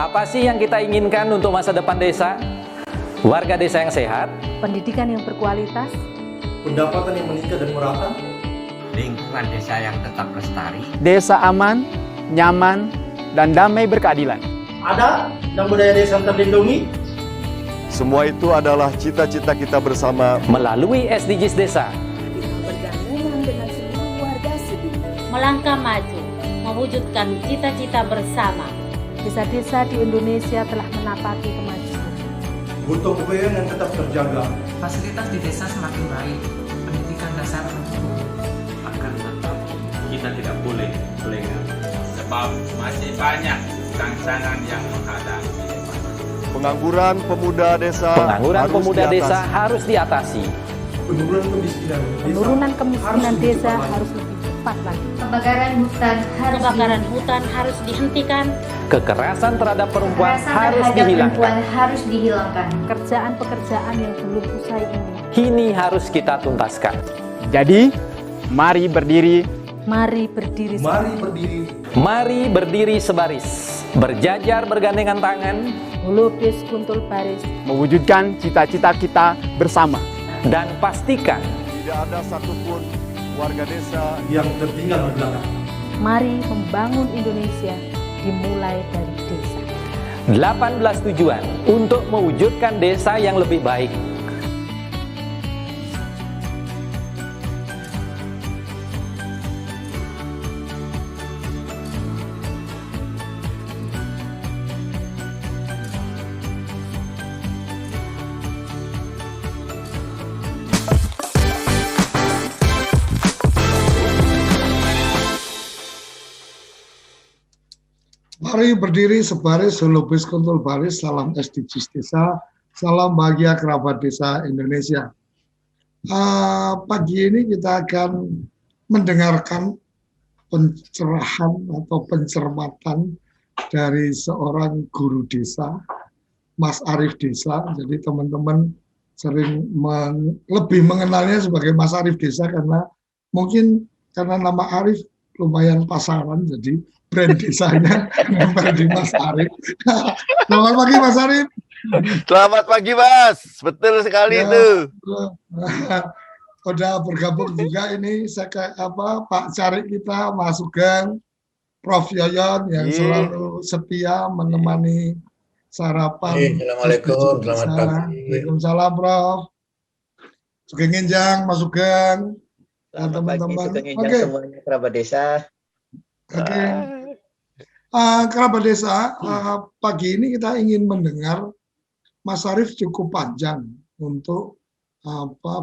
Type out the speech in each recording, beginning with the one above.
Apa sih yang kita inginkan untuk masa depan desa? Warga desa yang sehat, pendidikan yang berkualitas, pendapatan yang meningkat dan merata, lingkungan desa yang tetap lestari, desa aman, nyaman, dan damai berkeadilan. adat dan budaya desa terlindungi. Semua itu adalah cita-cita kita bersama melalui SDGs Desa. kita bergabung dengan seluruh warga Sibi. Melangkah maju, mewujudkan cita-cita bersama. Desa-desa di Indonesia telah menapaki kemajuan. Butuh kebayaan yang tetap terjaga. Fasilitas di desa semakin baik, pendidikan dasar mencukupi. Akan tetap kita tidak boleh lengah, sebab masih banyak tantangan yang menghadapi. pengangguran pemuda desa. Pengangguran pemuda desa harus diatasi. Penurunan kemiskinan desa harus lebih cepat lagi. Kebakaran hutan harus dihentikan. Kekerasan terhadap perempuan harus dihilangkan. Pekerjaan-pekerjaan yang belum usai Ini harus kita tuntaskan. Jadi, mari berdiri. Mari berdiri. Mari berdiri. Mari berdiri sebaris, berjajar bergandengan tangan, Melukis kuntul baris. Mewujudkan cita-cita kita bersama. dan pastikan Tidak ada satupun warga desa Yang tertinggal di belakang. Mari membangun Indonesia dimulai dari desa. 18 tujuan untuk mewujudkan desa yang lebih baik. Mari berdiri sebaris, melukis kuntul baris, salam SDGs Desa, salam bahagia kerabat desa Indonesia. Pagi ini kita akan mendengarkan pencerahan atau pencermatan dari seorang guru desa, Mas Arief Desa. Jadi teman-teman sering lebih mengenalnya sebagai Mas Arief Desa karena mungkin karena nama Arief lumayan pasaran, jadi brand desanya nempel di Mas Arief. Selamat pagi Mas Arief. Selamat pagi Mas, betul sekali Ya, itu. Udah bergabung juga ini Pak Cari kita, Mas Sugeng, Prof Yoyon yang selalu setia menemani sarapan. Assalamualaikum, selamat pagi. Waalaikumsalam Prof. Sugeng Enjang, Mas Sugeng, dan teman-teman. Oke. semuanya kerabat desa. Oke. Kerabat desa, pagi ini kita ingin mendengar Mas Arief cukup panjang untuk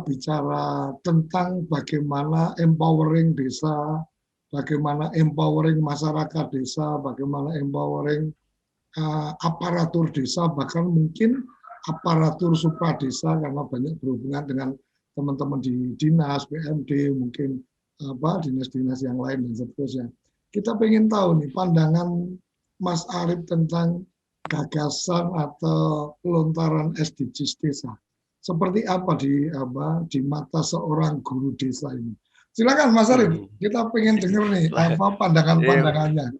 bicara tentang bagaimana empowering desa, bagaimana empowering masyarakat desa, bagaimana empowering aparatur desa, bahkan mungkin aparatur supra desa karena banyak berhubungan dengan teman-teman di dinas, BMD, mungkin dinas-dinas yang lain dan seterusnya. Kita pengen tahu nih pandangan Mas Arief tentang gagasan atau pelontaran SDGs desa. Seperti apa di mata seorang guru desa ini? Silakan Mas Arief, kita pengen dengar nih pandangan-pandangannya.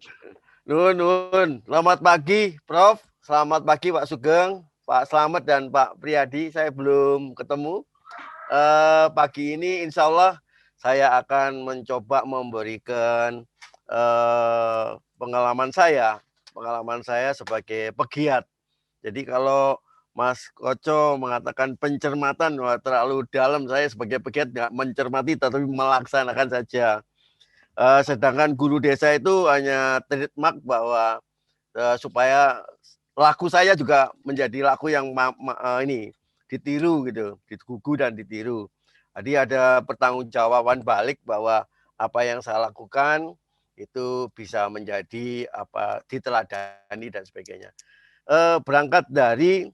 Nun. Selamat pagi Prof, selamat pagi Pak Sugeng, Pak Slamet dan Pak Priyadi. Saya belum ketemu. Pagi ini insya Allah saya akan mencoba memberikan pengalaman saya sebagai pegiat. Jadi kalau Mas Koco mengatakan pencermatan, terlalu dalam, saya sebagai pegiat nggak mencermati tetapi melaksanakan saja. Sedangkan guru desa itu hanya trademark bahwa supaya laku saya juga menjadi laku yang ditiru gitu, digugu dan ditiru. Jadi ada pertanggungjawaban balik bahwa apa yang saya lakukan itu bisa menjadi diteladani dan sebagainya. Berangkat dari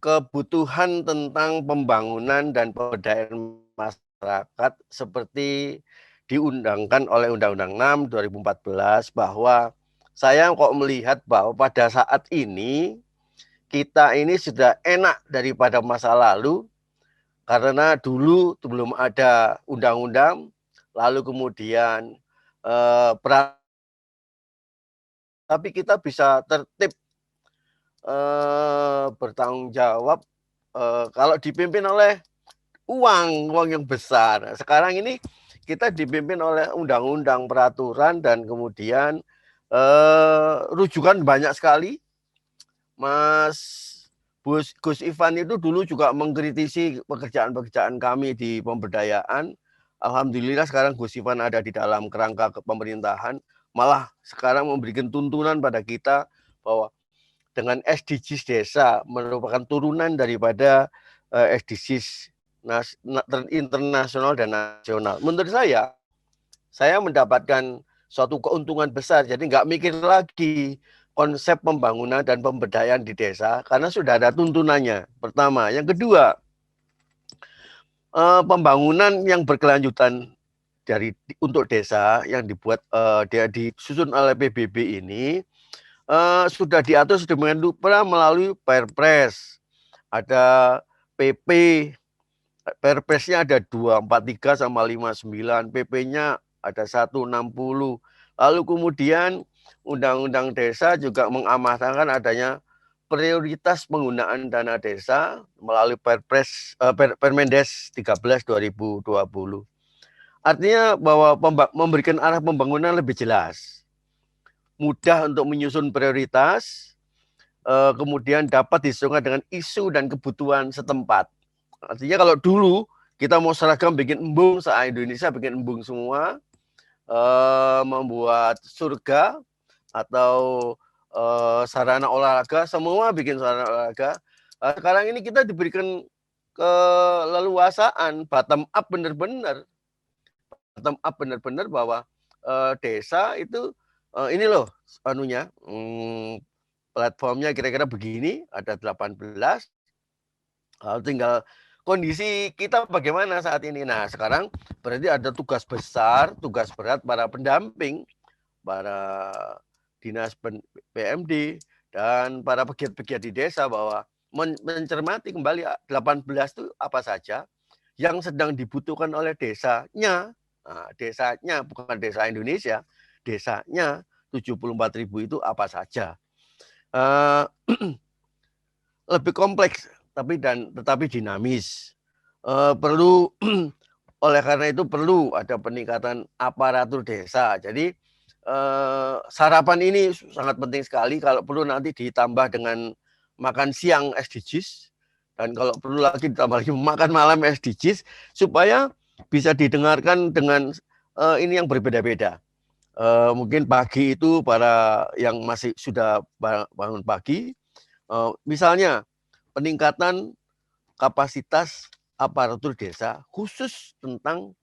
kebutuhan tentang pembangunan dan pemberdayaan masyarakat seperti diundangkan oleh Undang-Undang 6 2014, bahwa saya kok melihat bahwa pada saat ini kita ini sudah enak daripada masa lalu, karena dulu belum ada undang-undang, lalu kemudian tapi kita bisa tertib bertanggung jawab kalau dipimpin oleh uang yang besar. Sekarang ini kita dipimpin oleh undang-undang, peraturan, dan kemudian rujukan banyak sekali. Gus Ivan itu dulu juga mengkritisi pekerjaan-pekerjaan kami di pemberdayaan. Alhamdulillah sekarang Gus Ivan ada di dalam kerangka pemerintahan, malah sekarang memberikan tuntunan pada kita bahwa dengan SDGs desa merupakan turunan daripada SDGs internasional dan nasional. Menurut saya mendapatkan suatu keuntungan besar. Jadi nggak mikir lagi konsep pembangunan dan pemberdayaan di desa karena sudah ada tuntunannya. Pertama, yang kedua, pembangunan yang berkelanjutan untuk desa yang dibuat dia disusun oleh PBB ini sudah diatur sedemikian rupa melalui Perpres. Ada PP, Perpresnya ada 243 sama 59, PP-nya ada 160. Lalu kemudian Undang-Undang Desa juga mengamanahkan adanya prioritas penggunaan dana desa melalui Permendes 13 2020. Artinya bahwa memberikan arah pembangunan lebih jelas, mudah untuk menyusun prioritas, kemudian dapat disesuaikan dengan isu dan kebutuhan setempat. Artinya kalau dulu kita mau seragam bikin embung, se-Indonesia bikin embung semua, membuat surga atau sarana olahraga, semua bikin sarana olahraga. Sekarang ini kita diberikan keleluasaan, bottom up benar-benar bahwa desa itu ini loh platformnya kira-kira begini, ada 18. Tinggal kondisi kita bagaimana saat ini. Nah, sekarang berarti ada tugas besar, tugas berat para pendamping, para dinas PMD dan para pegiat-pegiat di desa bahwa mencermati kembali 18 itu apa saja yang sedang dibutuhkan oleh desanya. Nah, desanya bukan desa Indonesia, desanya 74.000 itu apa saja. Lebih kompleks tetapi dinamis. Oleh karena itu perlu ada peningkatan aparatur desa. Jadi sarapan ini sangat penting sekali. Kalau perlu nanti ditambah dengan makan siang SDGs, dan kalau perlu lagi ditambah lagi makan malam SDGs, supaya bisa didengarkan dengan ini yang berbeda-beda. Mungkin pagi itu para yang masih sudah bangun pagi, misalnya peningkatan kapasitas aparatur desa khusus tentang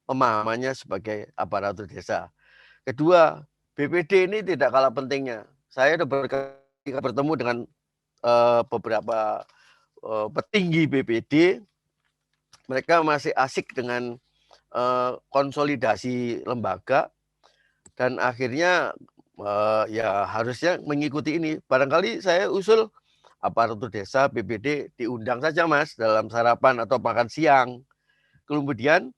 pemahamannya sebagai aparatur desa. Kedua, BPD ini tidak kalah pentingnya. Saya sudah bertemu dengan beberapa petinggi BPD. Mereka masih asik dengan konsolidasi lembaga, dan akhirnya ya harusnya mengikuti ini. Barangkali saya usul aparatur desa BPD diundang saja Mas dalam sarapan atau makan siang. Kemudian,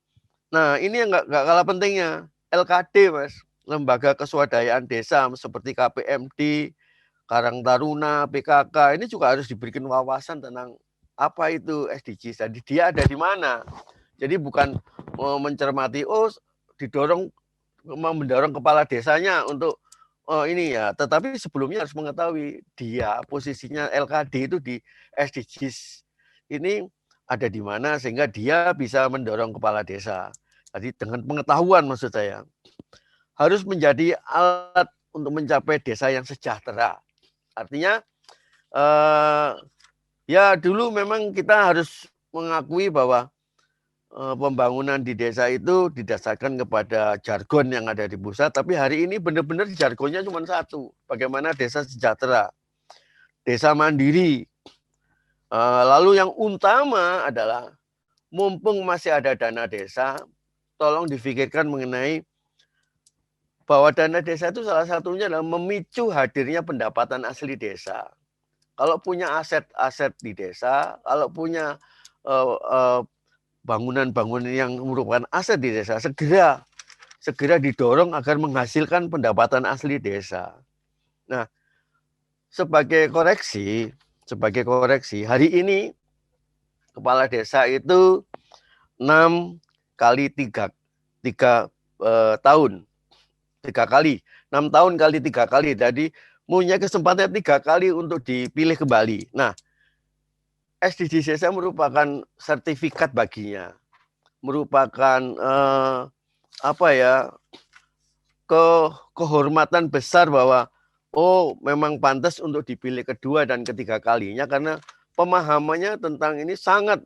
nah ini yang nggak kalah pentingnya, LKD Mas. Lembaga keswadayaan desa seperti KPMD, Karang Taruna, PKK, ini juga harus diberikan wawasan tentang apa itu SDGs. Jadi dia ada di mana. Jadi bukan mencermati, mendorong kepala desanya untuk ini ya. Tetapi sebelumnya harus mengetahui dia posisinya LKD itu di SDGs ini ada di mana sehingga dia bisa mendorong kepala desa. Jadi dengan pengetahuan maksud saya. Harus menjadi alat untuk mencapai desa yang sejahtera. Artinya, ya dulu memang kita harus mengakui bahwa pembangunan di desa itu didasarkan kepada jargon yang ada di pusat, tapi hari ini benar-benar jargonnya cuma satu, bagaimana desa sejahtera, desa mandiri. Lalu yang utama adalah, mumpung masih ada dana desa, tolong difikirkan mengenai bahwa dana desa itu salah satunya adalah memicu hadirnya pendapatan asli desa. Kalau punya aset-aset di desa, kalau punya bangunan-bangunan yang merupakan aset di desa, segera didorong agar menghasilkan pendapatan asli desa. Nah, sebagai koreksi, hari ini kepala desa itu 6 kali 3 tahun. 3 kali. 6 tahun kali 3 kali. Jadi punya kesempatan 3 kali untuk dipilih kembali. Nah, SDGs desa merupakan sertifikat baginya. Merupakan kehormatan besar bahwa memang pantas untuk dipilih kedua dan ketiga kalinya karena pemahamannya tentang ini sangat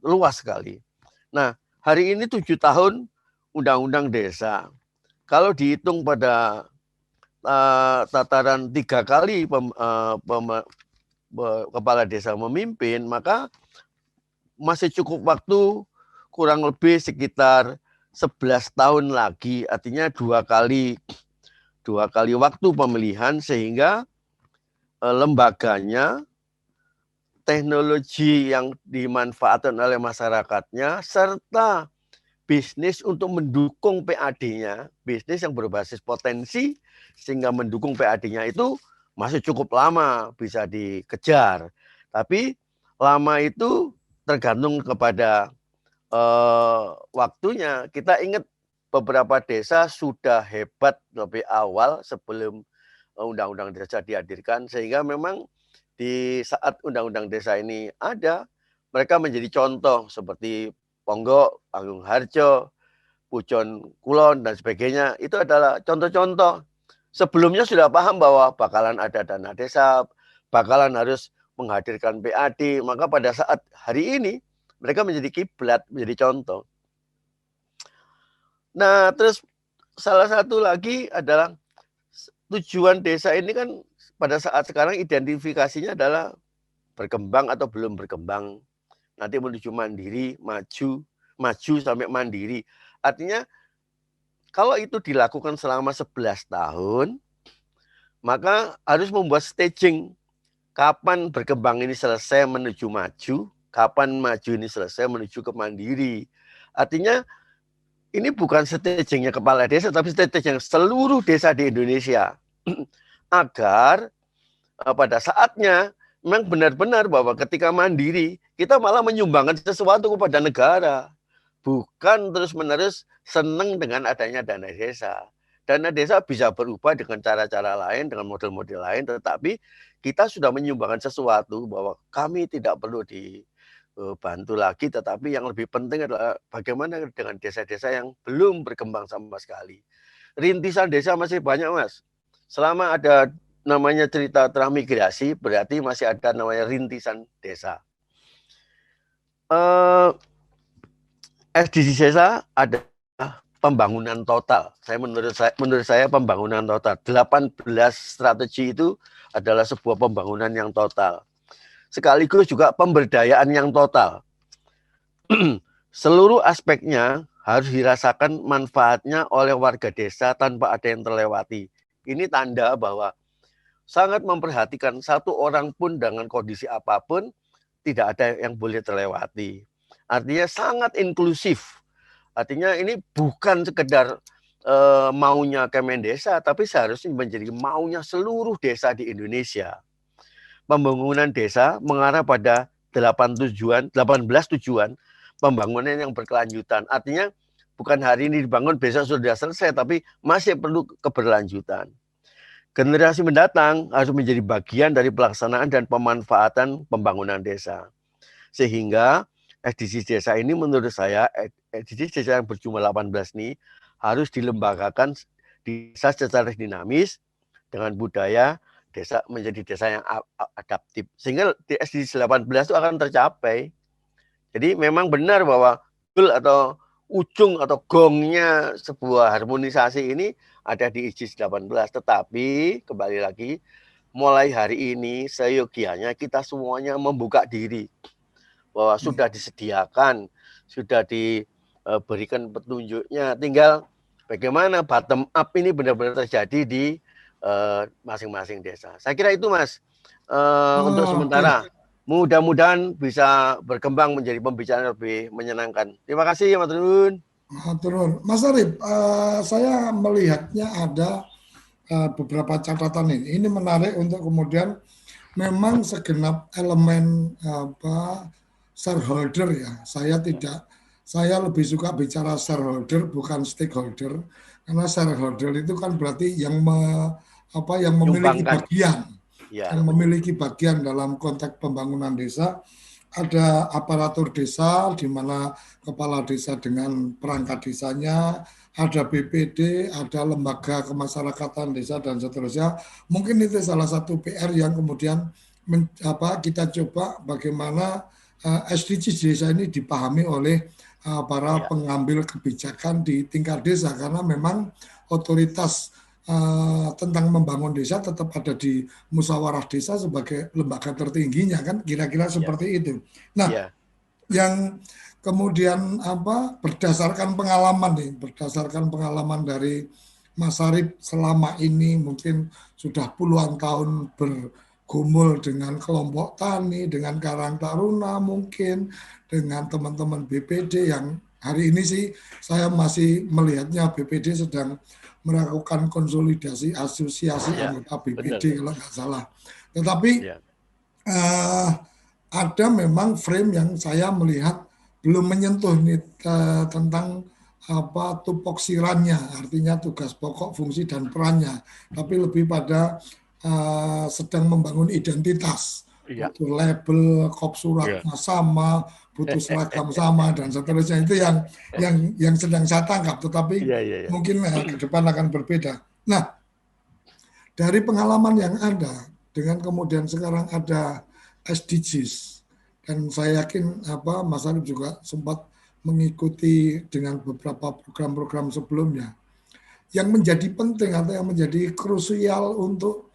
luas sekali. Nah, hari ini 7 tahun Undang-Undang Desa. Kalau dihitung pada tataran 3 kali kepala desa memimpin, maka masih cukup waktu kurang lebih sekitar 11 tahun lagi, artinya 2 kali waktu pemilihan sehingga lembaganya, teknologi yang dimanfaatkan oleh masyarakatnya, serta bisnis untuk mendukung PAD-nya, bisnis yang berbasis potensi sehingga mendukung PAD-nya itu masih cukup lama bisa dikejar. Tapi lama itu tergantung kepada waktunya. Kita ingat beberapa desa sudah hebat lebih awal sebelum Undang-Undang Desa dihadirkan, sehingga memang di saat Undang-Undang Desa ini ada, mereka menjadi contoh seperti Ponggok, Agung Harjo, Pujon Kulon, dan sebagainya. Itu adalah contoh-contoh. Sebelumnya sudah paham bahwa bakalan ada dana desa, bakalan harus menghadirkan PAD. Maka pada saat hari ini, mereka menjadi kiblat, menjadi contoh. Nah, terus salah satu lagi adalah tujuan desa ini kan pada saat sekarang identifikasinya adalah berkembang atau belum berkembang. Nanti menuju mandiri, maju sampai mandiri. Artinya kalau itu dilakukan selama 11 tahun, maka harus membuat staging. Kapan berkembang ini selesai menuju maju, kapan maju ini selesai menuju ke mandiri. Artinya ini bukan stagingnya kepala desa, tapi staging seluruh desa di Indonesia. Agar pada saatnya memang benar-benar bahwa ketika mandiri, kita malah menyumbangkan sesuatu kepada negara. Bukan terus-menerus senang dengan adanya dana desa. Dana desa bisa berubah dengan cara-cara lain, dengan model-model lain, tetapi kita sudah menyumbangkan sesuatu bahwa kami tidak perlu dibantu lagi, tetapi yang lebih penting adalah bagaimana dengan desa-desa yang belum berkembang sama sekali. Rintisan desa masih banyak, Mas. Selama ada namanya cerita transmigrasi, berarti masih ada namanya rintisan desa. SDGs desa ada pembangunan total. Menurut saya pembangunan total. 18 strategi itu adalah sebuah pembangunan yang total. Sekaligus juga pemberdayaan yang total. Seluruh aspeknya harus dirasakan manfaatnya oleh warga desa tanpa ada yang terlewati. Ini tanda bahwa sangat memperhatikan satu orang pun dengan kondisi apapun, tidak ada yang boleh terlewati. Artinya sangat inklusif. Artinya ini bukan sekedar maunya Kemendesa, tapi seharusnya menjadi maunya seluruh desa di Indonesia. Pembangunan desa mengarah pada 18 tujuan pembangunan yang berkelanjutan. Artinya bukan hari ini dibangun, besok sudah selesai, tapi masih perlu keberlanjutan. Generasi mendatang harus menjadi bagian dari pelaksanaan dan pemanfaatan pembangunan desa. Sehingga SDGs desa ini menurut saya, SDGs desa yang berjumlah 18 ini harus dilembagakan di desa secara dinamis dengan budaya desa menjadi desa yang adaptif. Sehingga di SDGs 18 itu akan tercapai. Jadi memang benar bahwa atau ujung atau gongnya sebuah harmonisasi ini ada di SDGs 18. Tetapi kembali lagi, mulai hari ini seyogianya kita semuanya membuka diri. Bahwa sudah disediakan, sudah diberikan petunjuknya. Tinggal bagaimana bottom up ini benar-benar terjadi di masing-masing desa. Saya kira itu, Mas, untuk sementara. Mudah-mudahan bisa berkembang menjadi pembicaraan lebih menyenangkan. Terima kasih, Mas Trun. Turun. Mas Arif, saya melihatnya ada beberapa catatan ini. Ini menarik untuk kemudian memang segenap elemen shareholder ya. Saya lebih suka bicara shareholder bukan stakeholder, karena shareholder itu kan berarti yang memiliki bagian, yang memiliki bagian dalam konteks pembangunan desa. Ada aparatur desa, di mana kepala desa dengan perangkat desanya, ada BPD, ada lembaga kemasyarakatan desa, dan seterusnya. Mungkin itu salah satu PR yang kemudian kita coba bagaimana SDGs desa ini dipahami oleh para pengambil kebijakan di tingkat desa, karena memang otoritas tentang membangun desa tetap ada di musyawarah desa sebagai lembaga tertingginya, kan kira-kira seperti itu. Nah, yang kemudian berdasarkan pengalaman dari Mas Arif selama ini, mungkin sudah puluhan tahun bergumul dengan kelompok tani, dengan Karang Taruna, mungkin dengan teman-teman BPD yang hari ini sih saya masih melihatnya BPD sedang melakukan konsolidasi asosiasi anggota BPD kalau nggak salah. Tetapi ada memang frame yang saya melihat belum menyentuh nih tentang tupoksirannya, artinya tugas pokok, fungsi dan perannya, tapi lebih pada sedang membangun identitas, butuh label, kop suratnya sama, butuh seragam sama, dan seterusnya. Itu yang sedang saya tangkap, tetapi mungkin ke depan akan berbeda. Nah, dari pengalaman yang ada, dengan kemudian sekarang ada SDGs, dan saya yakin Mas Arif juga sempat mengikuti dengan beberapa program-program sebelumnya, yang menjadi penting atau yang menjadi krusial untuk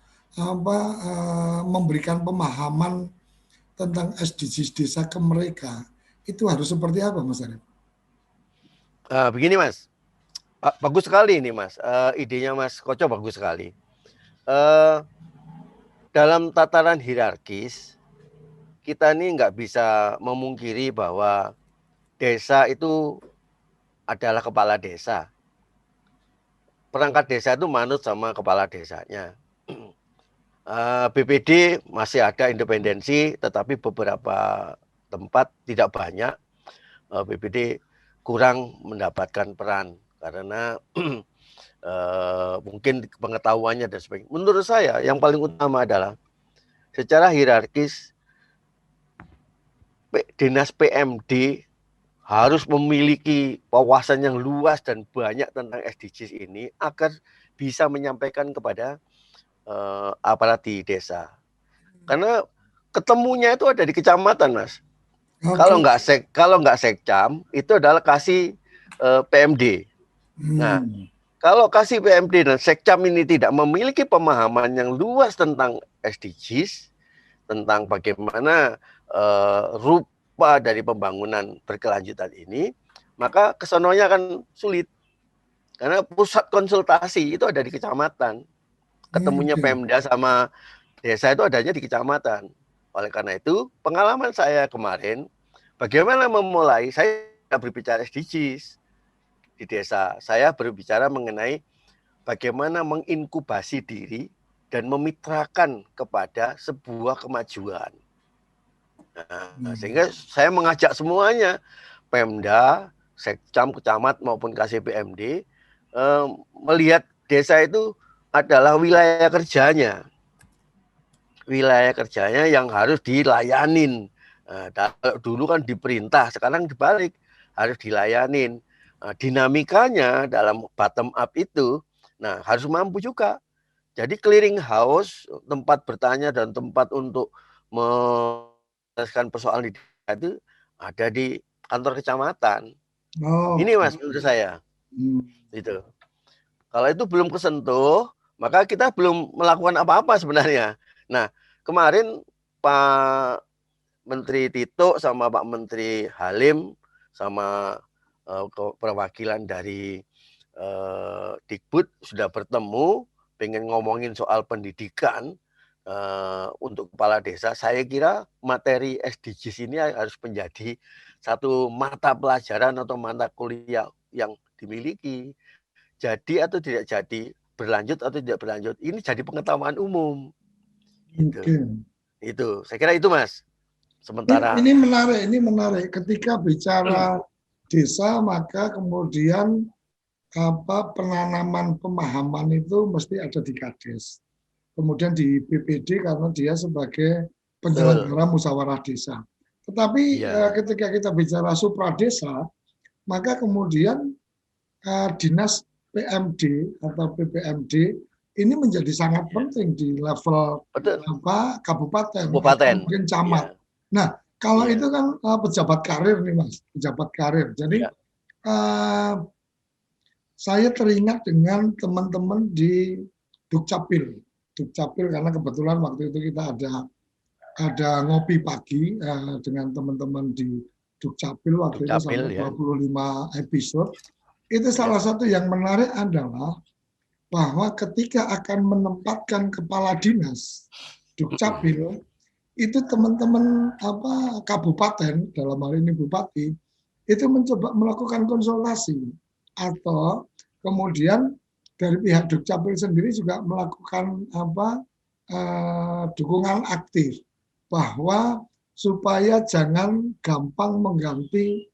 memberikan pemahaman tentang SDGs desa ke mereka, itu harus seperti apa, Mas Arif? Begini, Mas. Bagus sekali ini, Mas. Idenya Mas Koco bagus sekali. Dalam tataran hierarkis, kita ini nggak bisa memungkiri bahwa desa itu adalah kepala desa. Perangkat desa itu manut sama kepala desanya. BPD masih ada independensi, tetapi beberapa tempat tidak banyak. BPD kurang mendapatkan peran karena mungkin pengetahuannya dan sebagainya. Menurut saya yang paling utama adalah secara hierarkis dinas PMD harus memiliki wawasan yang luas dan banyak tentang SDGs ini agar bisa menyampaikan kepada aparat di desa. Karena ketemunya itu ada di kecamatan, Mas. Okay. Kalau nggak sekcam itu adalah kasih PMD. Nah, kalau kasih PMD dan sekcam ini tidak memiliki pemahaman yang luas tentang SDGs, tentang bagaimana rupa dari pembangunan berkelanjutan ini, maka kesononya akan sulit. Karena pusat konsultasi itu ada di kecamatan. Ketemunya Pemda sama desa itu adanya di kecamatan. Oleh karena itu, pengalaman saya kemarin, bagaimana memulai, saya berbicara SDGs di desa. Saya berbicara mengenai bagaimana menginkubasi diri dan memitrakan kepada sebuah kemajuan. Nah, sehingga saya mengajak semuanya, Pemda, Sekcam, Kecamat maupun KCPMD, melihat desa itu adalah wilayah kerjanya. Wilayah kerjanya yang harus dilayanin. Dulu kan diperintah, sekarang dibalik, harus dilayanin. Dinamikanya dalam bottom up itu, nah harus mampu juga. Jadi clearing house, tempat bertanya dan tempat untuk menyelesaikan persoalan itu ada di kantor kecamatan. Ini Mas menurut saya. Itu. Kalau itu belum kesentuh, maka kita belum melakukan apa-apa sebenarnya. Nah, kemarin Pak Menteri Tito sama Pak Menteri Halim sama perwakilan dari Dikbud sudah bertemu, pengen ngomongin soal pendidikan untuk kepala desa. Saya kira materi SDGs ini harus menjadi satu mata pelajaran atau mata kuliah yang dimiliki. Jadi atau tidak jadi, berlanjut atau tidak berlanjut, ini jadi pengetahuan umum. Gitu. Itu, saya kira itu Mas. Sementara ini menarik. Ketika bicara desa, maka kemudian penanaman pemahaman itu mesti ada di Kades. Kemudian di BPD karena dia sebagai penyelenggara musyawarah desa. Tetapi ketika kita bicara supradesa, maka kemudian dinas PMD atau PPMD ini menjadi sangat penting di level kabupaten, mungkin camat. Nah, kalau itu kan pejabat karir nih Mas, pejabat karir. Jadi saya teringat dengan teman-teman di Dukcapil karena kebetulan waktu itu kita ada ngopi pagi dengan teman-teman di Dukcapil waktu itu sampai 25 episode. Itu salah satu yang menarik adalah bahwa ketika akan menempatkan kepala dinas Dukcapil, itu teman-teman kabupaten, dalam hal ini bupati, itu mencoba melakukan konsultasi, atau kemudian dari pihak Dukcapil sendiri juga melakukan dukungan aktif bahwa supaya jangan gampang mengganti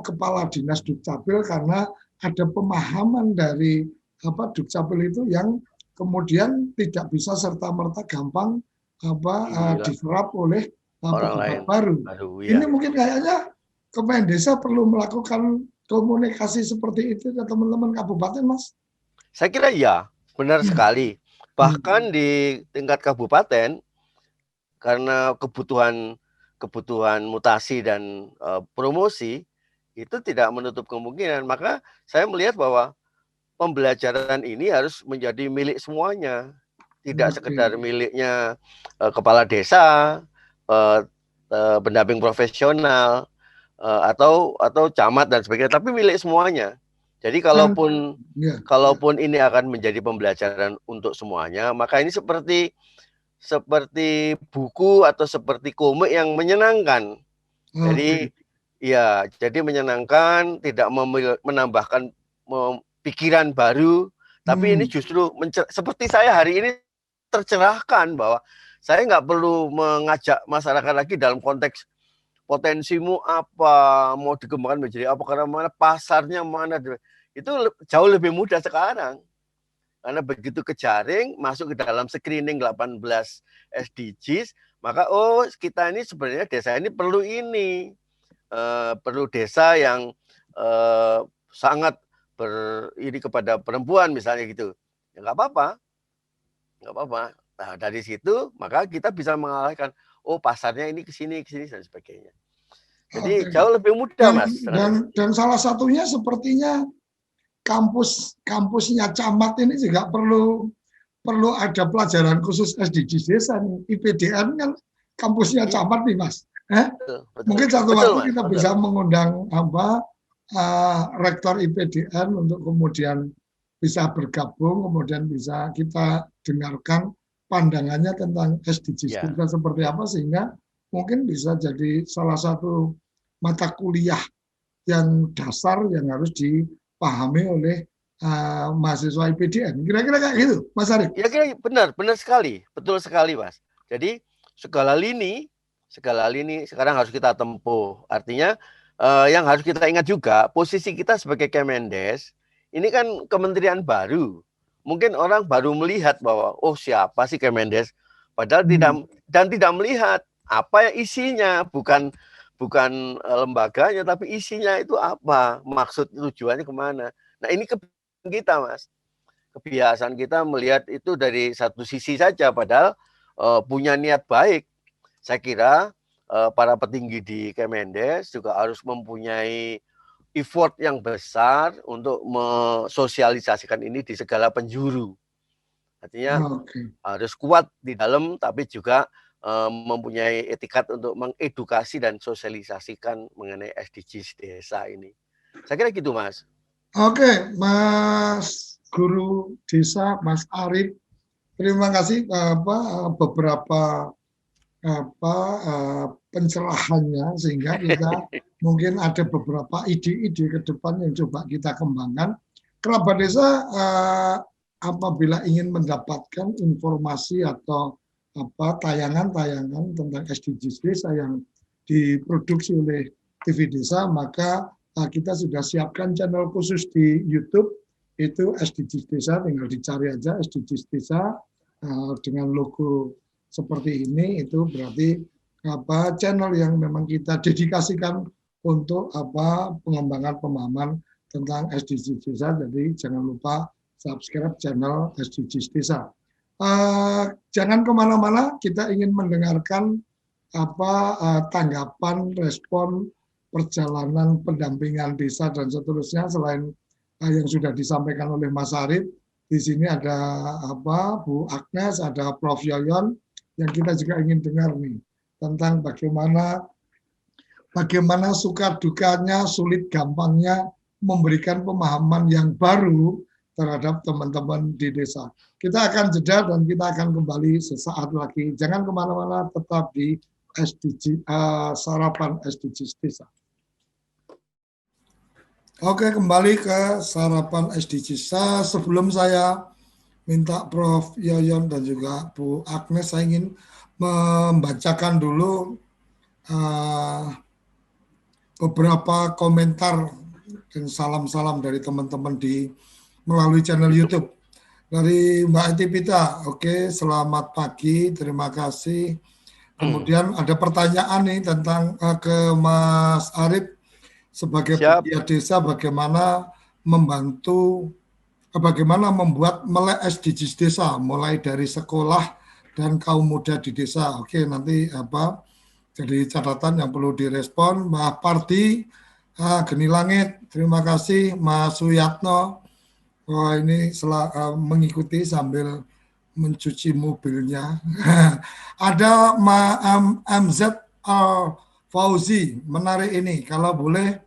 kepala dinas Dukcapil karena ada pemahaman dari Dukcapil itu yang kemudian tidak bisa serta-merta gampang diserap oleh pejabat baru. Ini mungkin kayaknya Kemendesa perlu melakukan komunikasi seperti itu ke teman-teman kabupaten, Mas. Saya kira iya, benar sekali. Bahkan di tingkat kabupaten, karena kebutuhan mutasi dan promosi itu tidak menutup kemungkinan, maka saya melihat bahwa pembelajaran ini harus menjadi milik semuanya, tidak sekedar miliknya kepala desa, pendamping profesional, atau camat dan sebagainya, tapi milik semuanya. Jadi kalaupun ini akan menjadi pembelajaran untuk semuanya, maka ini seperti buku atau seperti komik yang menyenangkan. Jadi menyenangkan, tidak menambahkan pikiran baru, tapi ini justru seperti saya hari ini tercerahkan bahwa saya nggak perlu mengajak masyarakat lagi dalam konteks potensimu apa, mau dikembangkan menjadi apa, karena mana pasarnya mana, itu jauh lebih mudah sekarang. Karena begitu ke jaring, masuk ke dalam screening 18 SDGs, maka kita ini sebenarnya desa ini perlu ini. Perlu desa yang sangat ini kepada perempuan misalnya gitu. Ya nggak apa-apa. Nah, dari situ maka kita bisa mengalahkan, pasarnya ini ke sini dan sebagainya. Jadi jauh lebih mudah, Mas. Dan salah satunya sepertinya kampusnya camat ini juga perlu ada pelajaran khusus SDGs desa nih. IPDN kan kampusnya camat nih, Mas. Betul. Mungkin satu waktu kita bisa mengundang rektor IPDN untuk kemudian bisa bergabung, kemudian bisa kita dengarkan pandangannya tentang SDGs kita seperti apa, sehingga mungkin bisa jadi salah satu mata kuliah yang dasar yang harus dipahami oleh mahasiswa IPDN. Kira-kira kayak gitu, Mas Arif? Ya, kira benar sekali, betul sekali, Mas. Jadi segala lini sekarang harus kita tempuh. Artinya yang harus kita ingat juga, posisi kita sebagai Kemendes ini kan kementerian baru. Mungkin orang baru melihat bahwa siapa sih Kemendes, padahal tidak melihat apa isinya, bukan lembaganya, tapi isinya itu apa, maksud tujuannya kemana. Nah, ini kebiasaan kita, Mas. Kebiasaan kita melihat itu dari satu sisi saja, padahal punya niat baik. Saya kira para petinggi di Kemendes juga harus mempunyai effort yang besar untuk mensosialisasikan ini di segala penjuru. Artinya harus kuat di dalam, tapi juga mempunyai etikat untuk mengedukasi dan sosialisasikan mengenai SDGs desa ini. Saya kira gitu, Mas. Oke, Mas Guru Desa, Mas Arif, terima kasih beberapa pencerahannya, sehingga kita mungkin ada beberapa ide-ide ke depan yang coba kita kembangkan. Kerabat desa apabila ingin mendapatkan informasi atau tayangan-tayangan tentang SDGs desa yang diproduksi oleh TV Desa, maka kita sudah siapkan channel khusus di YouTube, itu SDGs Desa, tinggal dicari aja SDGs Desa dengan logo seperti ini. Itu berarti channel yang memang kita dedikasikan untuk pengembangan pemahaman tentang SDGs Desa. Jadi jangan lupa subscribe channel SDGs Desa. Jangan kemana-mana, kita ingin mendengarkan tanggapan, respon, perjalanan pendampingan desa dan seterusnya. Selain yang sudah disampaikan oleh Mas Arif, di sini ada Bu Agnes, ada Prof Yoyon, yang kita juga ingin dengar nih tentang bagaimana suka dukanya, sulit gampangnya memberikan pemahaman yang baru terhadap teman-teman di desa. Kita akan jeda dan kita akan kembali sesaat lagi. Jangan kemana-mana, tetap di Sarapan SDGs Desa. Oke, kembali ke Sarapan SDGs Desa. Sebelum saya minta Prof Yoyon dan juga Bu Agnes, saya ingin membacakan dulu beberapa komentar dan salam-salam dari teman-teman melalui channel YouTube. Dari Mbak Etipita, oke, selamat pagi, terima kasih. Kemudian ada pertanyaan nih tentang ke Mas Arif sebagai pegiat desa, bagaimana membuat melek SDGs desa, mulai dari sekolah dan kaum muda di desa. Oke, nanti jadi catatan yang perlu direspon. Mbak Parti, Geni Langit, terima kasih. Mas Suyatno, ini mengikuti sambil mencuci mobilnya. Ada MZ Fauzi, menarik ini. Kalau boleh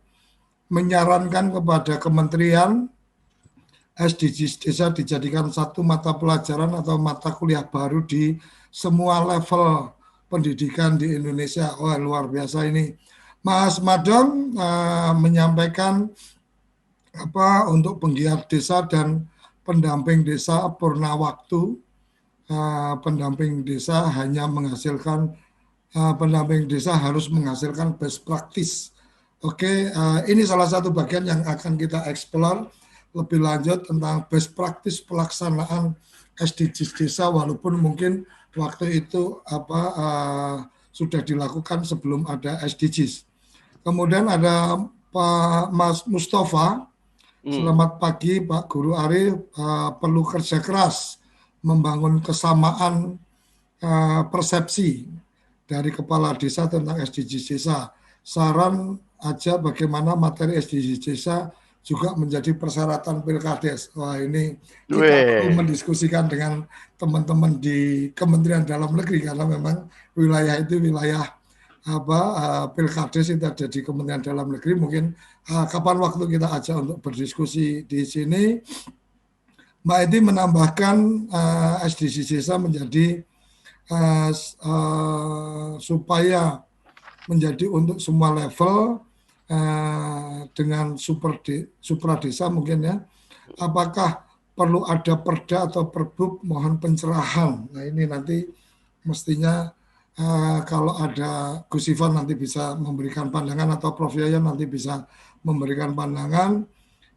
menyarankan kepada kementerian SDGs desa dijadikan satu mata pelajaran atau mata kuliah baru di semua level pendidikan di Indonesia. Wah, luar biasa ini. Mas Madong menyampaikan untuk penggiat desa dan pendamping desa purna waktu. Pendamping desa harus menghasilkan best practice. Oke, ini salah satu bagian yang akan kita explore lebih lanjut tentang best practice pelaksanaan SDGs desa, walaupun mungkin waktu itu sudah dilakukan sebelum ada SDGs. Kemudian ada Pak Mas Mustafa. Selamat pagi Pak Guru Arif, perlu kerja keras membangun kesamaan persepsi dari kepala desa tentang SDGs desa. Saran aja bagaimana materi SDGs desa juga menjadi persyaratan Pilkades. Wah, ini kita perlu mendiskusikan dengan teman-teman di Kementerian Dalam Negeri, karena memang wilayah itu wilayah Pilkades itu ada di Kementerian Dalam Negeri. Mungkin kapan waktu kita ajak untuk berdiskusi di sini. Mbak Edi menambahkan SDGs desa menjadi supaya menjadi untuk semua level dengan supra desa mungkin ya. Apakah perlu ada perda atau perbub, mohon pencerahan. Nah, ini nanti mestinya kalau ada Gus Ivan nanti bisa memberikan pandangan, atau Prof Yoyon nanti bisa memberikan pandangan.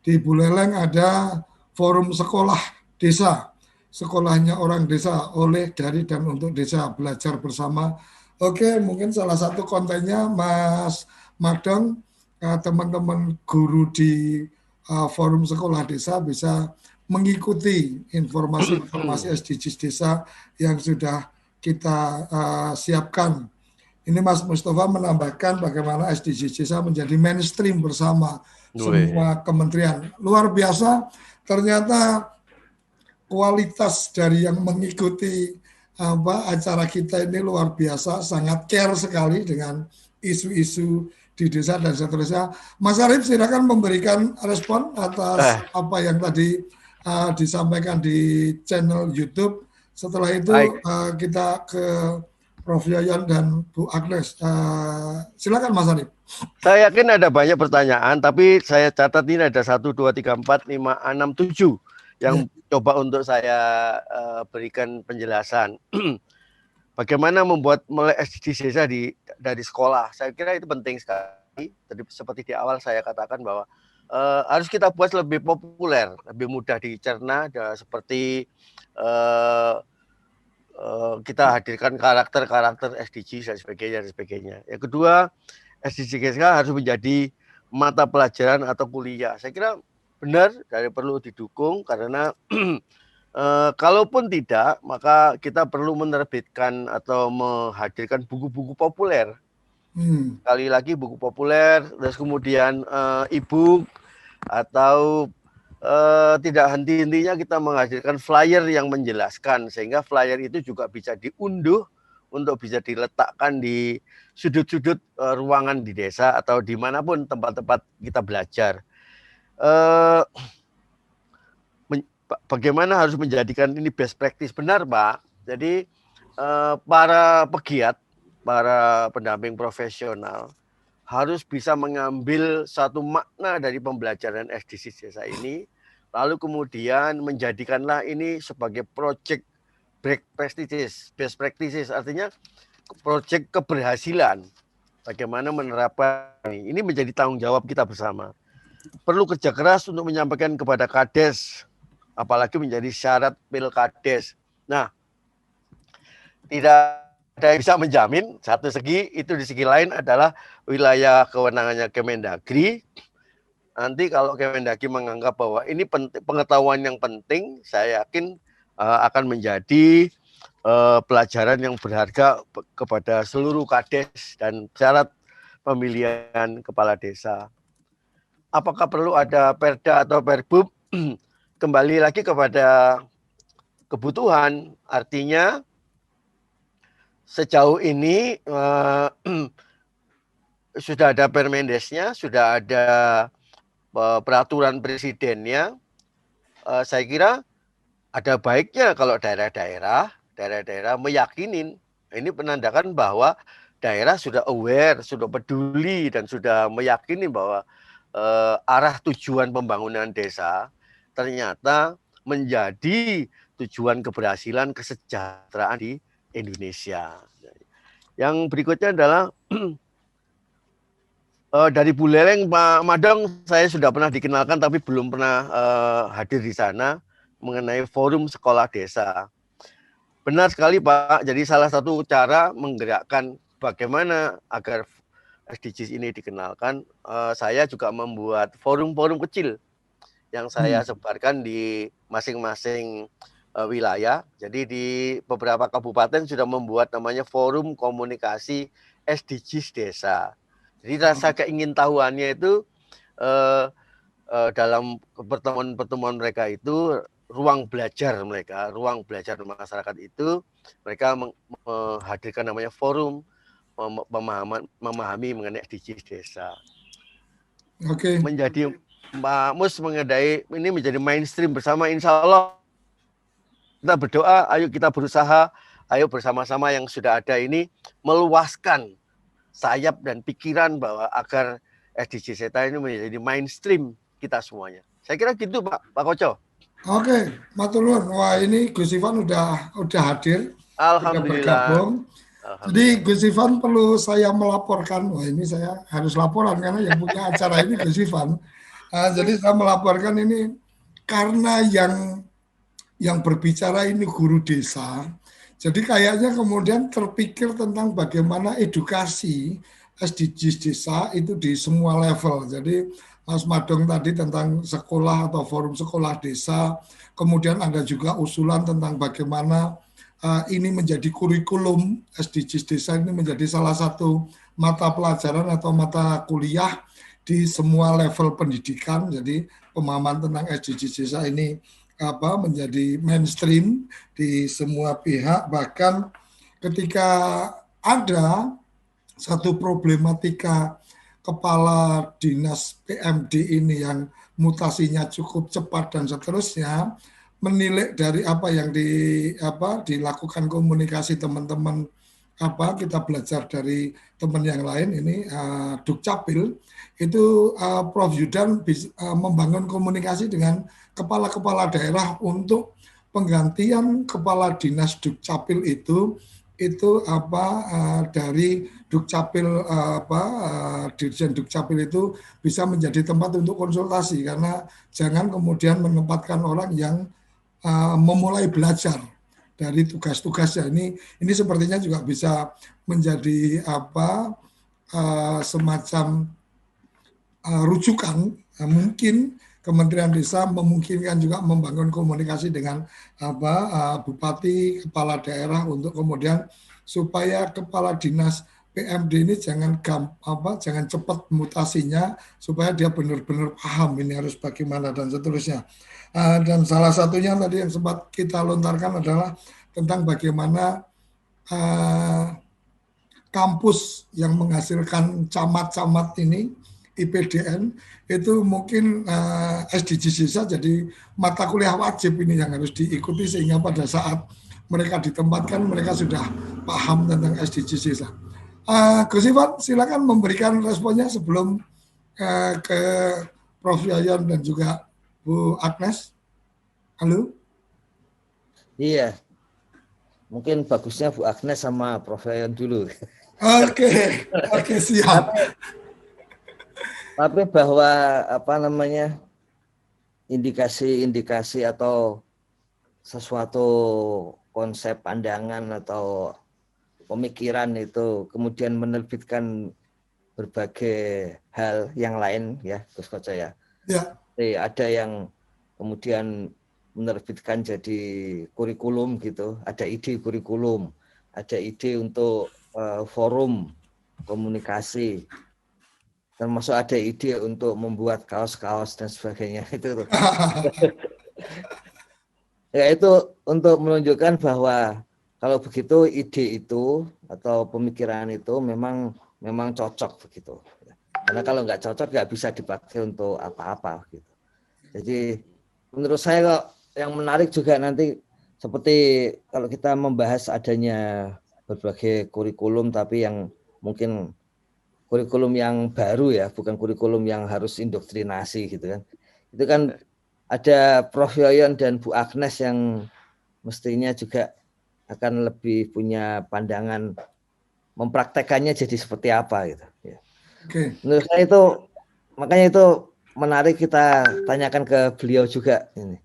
Di Buleleng ada forum sekolah desa, sekolahnya orang desa, oleh, dari, dan untuk desa, belajar bersama. Oke, mungkin salah satu kontennya Mas Madong, teman-teman guru di forum sekolah desa bisa mengikuti informasi-informasi SDGs desa yang sudah kita siapkan. Ini Mas Mustafa menambahkan bagaimana SDGs desa menjadi mainstream bersama semua kementerian. Luar biasa, ternyata kualitas dari yang mengikuti acara kita ini luar biasa, sangat care sekali dengan isu-isu di desa dan seterusnya. Mas Arif, silakan memberikan respon atas apa yang tadi disampaikan di channel YouTube. Setelah itu kita ke Prof. Yayan dan Bu Agnes. Silakan Mas Arif. Saya yakin ada banyak pertanyaan, tapi saya catat ini ada 1, 2, 3, 4, 5, 6, 7 yang coba untuk saya berikan penjelasan. Bagaimana membuat mulai SDGs desa dari sekolah. Saya kira itu penting sekali. Tadi seperti di awal saya katakan bahwa harus kita buat lebih populer, lebih mudah dicerna, seperti kita hadirkan karakter-karakter SDGs dan sebagainya. Yang kedua, SDGs harus menjadi mata pelajaran atau kuliah. Saya kira benar dari perlu didukung karena kalaupun tidak, maka kita perlu menerbitkan atau menghadirkan buku-buku populer. Sekali lagi buku populer, terus kemudian e-book atau tidak henti-hentinya kita menghadirkan flyer yang menjelaskan sehingga flyer itu juga bisa diunduh untuk bisa diletakkan di sudut-sudut ruangan di desa atau dimanapun tempat-tempat kita belajar. Bagaimana harus menjadikan ini best practice? Benar Pak. Jadi para pegiat, para pendamping profesional harus bisa mengambil satu makna dari pembelajaran SDGs desa ini, lalu kemudian menjadikanlah ini sebagai project best practices, artinya project keberhasilan. Bagaimana menerapkan ini menjadi tanggung jawab kita bersama. Perlu kerja keras untuk menyampaikan kepada Kades, apalagi menjadi syarat Pilkades. Nah, tidak ada yang bisa menjamin, satu segi, itu di segi lain adalah wilayah kewenangannya Kemendagri. Nanti kalau Kemendagri menganggap bahwa ini pengetahuan yang penting, saya yakin akan menjadi pelajaran yang berharga kepada seluruh Kades dan syarat pemilihan kepala desa. Apakah perlu ada Perda atau Perbub? Kembali lagi kepada kebutuhan, artinya sejauh ini sudah ada Permendesnya, sudah ada peraturan presidennya. Saya kira ada baiknya kalau daerah-daerah meyakinin, ini menandakan bahwa daerah sudah aware, sudah peduli dan sudah meyakini bahwa arah tujuan pembangunan desa ternyata menjadi tujuan keberhasilan kesejahteraan di Indonesia. Yang berikutnya adalah dari Bu Leleng, Pak Madong, saya sudah pernah dikenalkan tapi belum pernah hadir di sana mengenai forum sekolah desa. Benar sekali Pak, jadi salah satu cara menggerakkan bagaimana agar SDGs ini dikenalkan, saya juga membuat forum-forum kecil yang saya sebarkan di masing-masing wilayah. Jadi di beberapa kabupaten sudah membuat namanya Forum Komunikasi SDGs Desa. Jadi rasa keingintahuannya itu dalam pertemuan-pertemuan mereka itu ruang belajar masyarakat itu mereka menghadirkan namanya forum memahami mengenai SDGs Desa. Oke. Menjadi Pak Mus mengenai ini menjadi mainstream bersama, insya Allah kita berdoa, ayo kita berusaha, ayo bersama-sama yang sudah ada ini meluaskan sayap dan pikiran bahwa agar SDGs Desa ini menjadi mainstream kita semuanya. Saya kira gitu Pak Koco. Oke, matur nuwun. Wah, ini Gus Ivan udah hadir. Alhamdulillah. Bergabung. Jadi Gus Ivan perlu saya melaporkan. Wah, ini saya harus laporan karena yang punya acara ini Gus Ivan. Jadi saya melaporkan ini karena yang berbicara ini guru desa. Jadi kayaknya kemudian terpikir tentang bagaimana edukasi SDGs desa itu di semua level. Jadi Mas Madong tadi tentang sekolah atau forum sekolah desa, kemudian ada juga usulan tentang bagaimana ini menjadi kurikulum SDGs desa, ini menjadi salah satu mata pelajaran atau mata kuliah di semua level pendidikan. Jadi pemahaman tentang SDGs desa ini menjadi mainstream di semua pihak. Bahkan ketika ada satu problematika kepala dinas PMD ini yang mutasinya cukup cepat dan seterusnya, menilik dari apa yang dilakukan komunikasi teman-teman kita belajar dari teman yang lain ini Dukcapil itu Prof Yudan membangun komunikasi dengan kepala-kepala daerah untuk penggantian kepala dinas Dukcapil itu dari Dukcapil Dirjen Dukcapil itu bisa menjadi tempat untuk konsultasi, karena jangan kemudian menempatkan orang yang memulai belajar dari tugas-tugasnya. Ini sepertinya juga bisa menjadi semacam rujukan. Mungkin Kementerian Desa memungkinkan juga membangun komunikasi dengan bupati, kepala daerah untuk kemudian supaya kepala dinas PMD ini jangan cepat mutasinya, supaya dia benar-benar paham ini harus bagaimana dan seterusnya. Dan salah satunya tadi yang sempat kita lontarkan adalah tentang bagaimana kampus yang menghasilkan camat-camat ini IPDN itu mungkin SDGs bisa jadi mata kuliah wajib ini yang harus diikuti, sehingga pada saat mereka ditempatkan mereka sudah paham tentang SDGs. Gus Ivan, silakan memberikan responnya sebelum ke Prof Yayan dan juga Bu Agnes. Halo. Iya. Mungkin bagusnya Bu Agnes sama Prof Yayan dulu. Oke, siap. Tapi bahwa indikasi-indikasi atau sesuatu konsep pandangan atau pemikiran itu kemudian menerbitkan berbagai hal yang lain ya, Gus Koco ya. Ya. Ada yang kemudian menerbitkan jadi kurikulum gitu, ada ide kurikulum, ada ide untuk forum komunikasi, termasuk ada ide untuk membuat kaos-kaos dan sebagainya itu. Ya, itu untuk menunjukkan bahwa kalau begitu ide itu atau pemikiran itu memang cocok begitu. Karena kalau nggak cocok nggak bisa dipakai untuk apa-apa gitu. Jadi menurut saya kok yang menarik juga nanti seperti kalau kita membahas adanya berbagai kurikulum, tapi yang mungkin kurikulum yang baru ya, bukan kurikulum yang harus indoktrinasi gitu kan. Itu kan ada Prof Yoyon dan Bu Agnes yang mestinya juga akan lebih punya pandangan mempraktekannya jadi seperti apa gitu. Ya. Oke. Menurut saya itu, makanya itu menarik kita tanyakan ke beliau juga ini.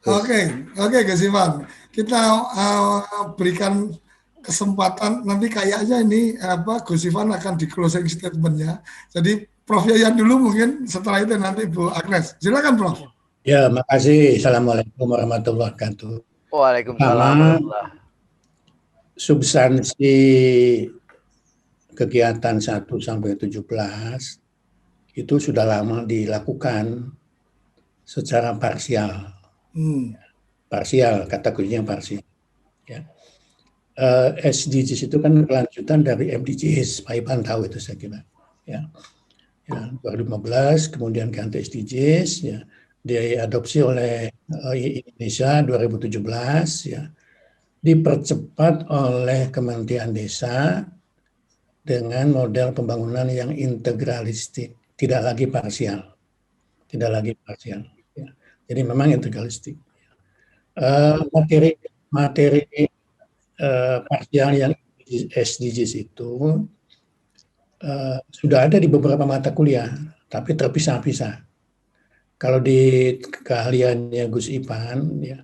Oke, Gus Ivan. Kita berikan kesempatan nanti kayaknya ini Gus Ivan akan di closing statement-nya. Jadi Prof Yayan dulu mungkin, setelah itu nanti Bu Agnes. Silakan Prof. Ya, makasih. Assalamualaikum warahmatullahi wabarakatuh. Waalaikumsalam. Substansi kegiatan 1 sampai 17 itu sudah lama dilakukan secara parsial. Parsial, kata kuncinya parsial. Ya. SDGs itu kan kelanjutan dari MDGs, Pak Ivan tahu itu saya kira. Ya. 2015 kemudian ganti SDGs, ya, diadopsi oleh Indonesia 2017, ya, dipercepat oleh Kementerian Desa dengan model pembangunan yang integralistik, tidak lagi parsial, ya. Jadi memang integralistik. Materi parsial yang SDGs itu sudah ada di beberapa mata kuliah, tapi terpisah-pisah. Kalau di keahliannya Gus Ivan, ya,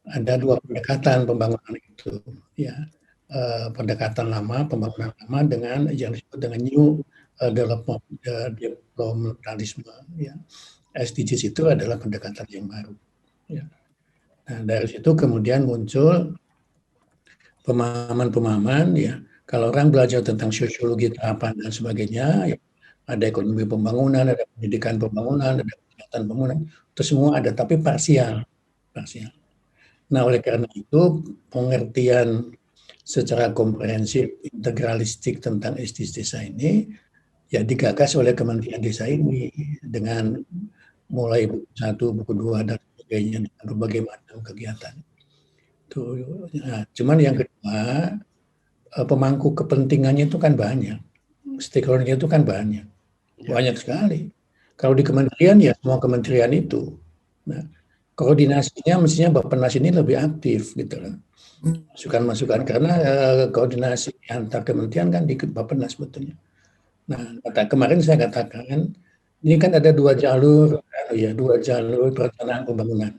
ada 2 pendekatan pembangunan itu, ya, pendekatan lama, pembangunan lama dengan yang disebut dengan new developmentalisme. Ya. SDGs itu adalah pendekatan yang baru. Ya. Nah, dari situ kemudian muncul pemahaman-pemahaman, ya. Kalau orang belajar tentang sosiologi terapan dan sebagainya, ya, ada ekonomi pembangunan, ada pendidikan pembangunan, ada kesehatan pembangunan, itu semua ada, tapi parsial. Nah, oleh karena itu pengertian secara komprehensif integralistik tentang SDGs desa ini ya digagas oleh Kementerian Desa ini dengan mulai buku 1, buku 2 dan sebagainya dengan berbagai macam kegiatan. Nah, cuman yang kedua pemangku kepentingannya itu kan banyak, stakeholder-nya itu kan banyak sekali. Kalau di kementerian ya semua kementerian itu. Nah, koordinasinya mestinya Bappenas ini lebih aktif gitu loh. Masukan-masukan karena koordinasi antar kementerian kan di Bappenas sebetulnya. Nah, kemarin saya katakan ini kan ada dua jalur perencanaan pembangunan.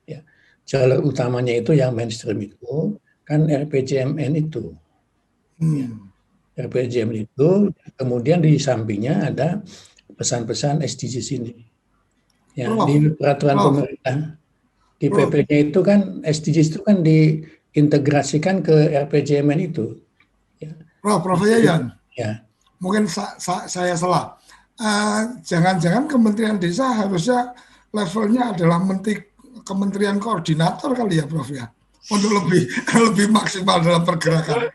Ya. Jalur utamanya itu yang mainstream itu kan RPJMN itu. Ya. RPJMN itu, kemudian di sampingnya ada pesan-pesan SDGs ini. Ya, di peraturan pemerintah, di PP-nya itu kan SDGs itu kan diintegrasikan ke RPJMN itu. Ya. Prof Yayan, ya. Mungkin saya salah. Jangan-jangan Kementerian Desa harusnya levelnya adalah Kementerian Koordinator kali ya, Prof ya, untuk lebih maksimal dalam pergerakan.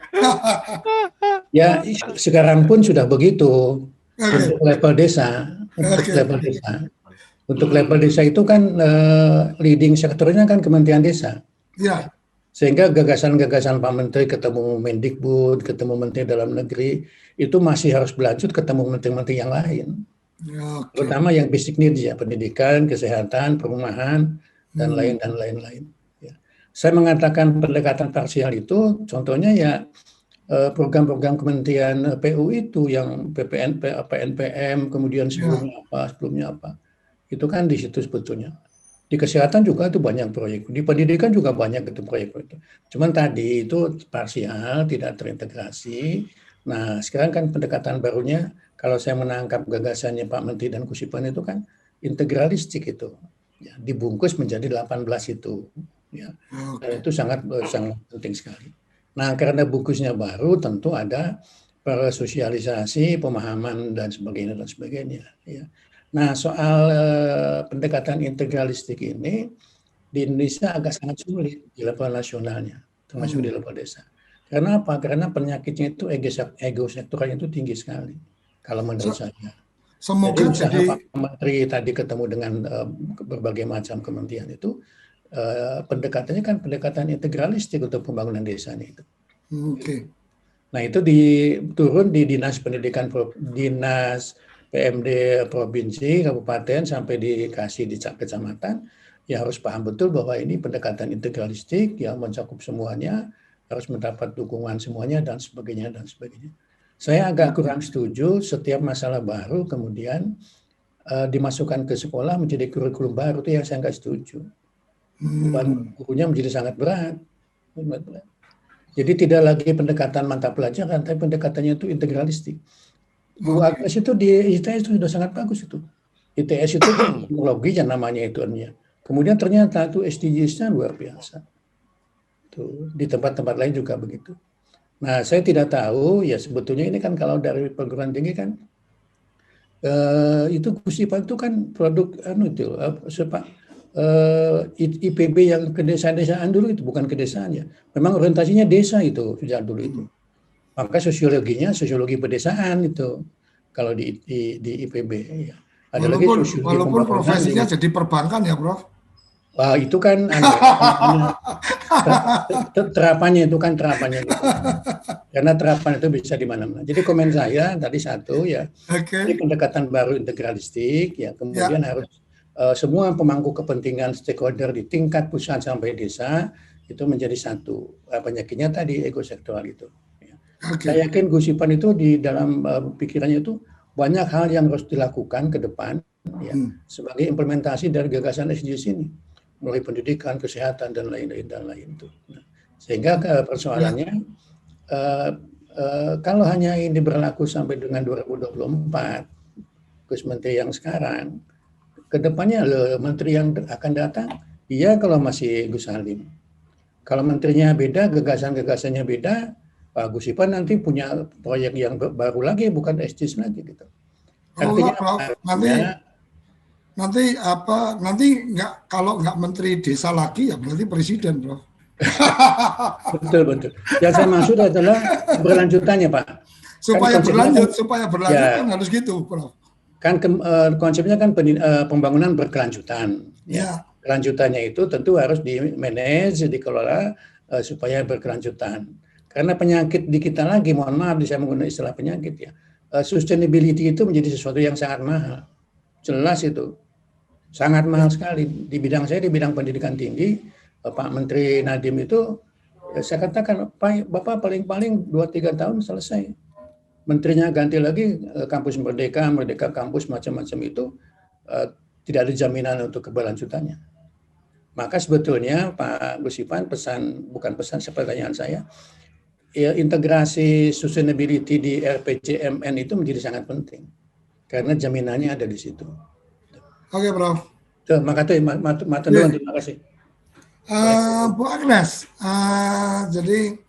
Ya, sekarang pun sudah begitu. Untuk level desa, Untuk level desa itu kan leading sektornya kan Kementerian Desa. Ya. Sehingga gagasan-gagasan Pak Menteri ketemu Mendikbud, ketemu Menteri Dalam Negeri itu masih harus berlanjut ketemu menteri-menteri yang lain. Ya, terutama yang basic needs ya, pendidikan, kesehatan, perumahan dan lain-lain. Ya. Saya mengatakan pendekatan parsial itu contohnya ya program-program Kementerian PU itu yang PNPM, kemudian sebelumnya apa. Itu kan di situ sebetulnya. Di kesehatan juga itu banyak proyek. Di pendidikan juga banyak itu proyek itu. Cuman tadi itu parsial, tidak terintegrasi. Nah, sekarang kan pendekatan barunya, kalau saya menangkap gagasannya Pak Menteri dan Kusipan itu kan integralistik itu. Ya, dibungkus menjadi 18 itu. Ya. Dan itu sangat penting sekali. Nah, karena bungkusnya baru, tentu ada sosialisasi, pemahaman, dan sebagainya. Ya. Nah, soal pendekatan integralistik ini di Indonesia agak sangat sulit di level nasionalnya, termasuk di level desa. Karena apa? Karena penyakitnya itu ego sektoral itu tinggi sekali, kalau menurut saya. Semoga jadi Pak Menteri tadi ketemu dengan berbagai macam kementerian itu, pendekatannya kan pendekatan integralistik untuk pembangunan desanya itu. Oke. Nah, itu turun di dinas pendidikan, dinas PMD provinsi, kabupaten, sampai dikasih di kecamatan, ya harus paham betul bahwa ini pendekatan integralistik yang mencakup semuanya, harus mendapat dukungan semuanya, dan sebagainya. Saya agak kurang setuju setiap masalah baru kemudian dimasukkan ke sekolah menjadi kurikulum baru, itu yang saya nggak setuju. Beban gurunya menjadi sangat berat. Jadi tidak lagi pendekatan mata pelajaran, tapi pendekatannya itu integralistik. Bu Agnes itu di ITS itu sudah sangat bagus itu. ITS itu teknologi yang namanya itu. Kemudian ternyata itu SDGs-nya luar biasa. Tuh, di tempat-tempat lain juga begitu. Nah, saya tidak tahu ya sebetulnya ini kan kalau dari perguruan tinggi kan itu Kusipan itu kan produk IPB yang kedesaan-desaan dulu itu bukan kedesaan ya. Memang orientasinya desa itu sejak dulu itu. Maka sosiologinya sosiologi pedesaan itu kalau di IPB ya. Ada walaupun profesinya jadi perbankan ya, Prof. Wah, itu kan terapannya itu. Karena terapan itu bisa di mana-mana. Jadi komen saya tadi satu ya. Ini pendekatan baru integralistik ya. Kemudian harus semua pemangku kepentingan stakeholder di tingkat pusat sampai desa itu menjadi satu. Penyakitnya tadi ego sektoral itu. Saya yakin Gusipan itu di dalam pikirannya itu banyak hal yang harus dilakukan ke depan ya, sebagai implementasi dari gagasan SDGs ini, mulai pendidikan, kesehatan dan lain-lain itu. Nah, sehingga persoalannya kalau hanya ini berlaku sampai dengan 2024, Gus Menteri yang sekarang, ke depannya menteri yang akan datang, iya kalau masih Gus Halim. Kalau menterinya beda, gagasan-gagasannya beda, Pak Gusipan nanti punya proyek yang baru lagi, bukan SDGs lagi gitu. Artinya nanti nggak, kalau nggak menteri desa lagi ya berarti presiden, Bro. Betul. Yang saya maksud adalah berlanjutannya, Pak. Supaya berlanjut ya, kan harus gitu, Bro. Kan konsepnya kan pembangunan berkelanjutan. Ya. Kelanjutannya itu tentu harus di-manage, dikelola supaya berkelanjutan. Karena penyakit di kita lagi, mohon maaf saya menggunakan istilah penyakit ya. Sustainability itu menjadi sesuatu yang sangat mahal. Jelas itu. Sangat mahal sekali. Di bidang saya, di bidang pendidikan tinggi, Pak Menteri Nadiem itu, saya katakan, Bapak paling-paling 2-3 tahun selesai. Menterinya ganti lagi, kampus Merdeka, Merdeka kampus, macam-macam itu, tidak ada jaminan untuk keberlanjutannya. Maka sebetulnya Pak Gus Ivan bukan pesan, pertanyaan saya, ya, integrasi sustainability di RPJMN itu menjadi sangat penting karena jaminannya ada di situ. Oke, Prof. Terima kasih. Bu Agnes, jadi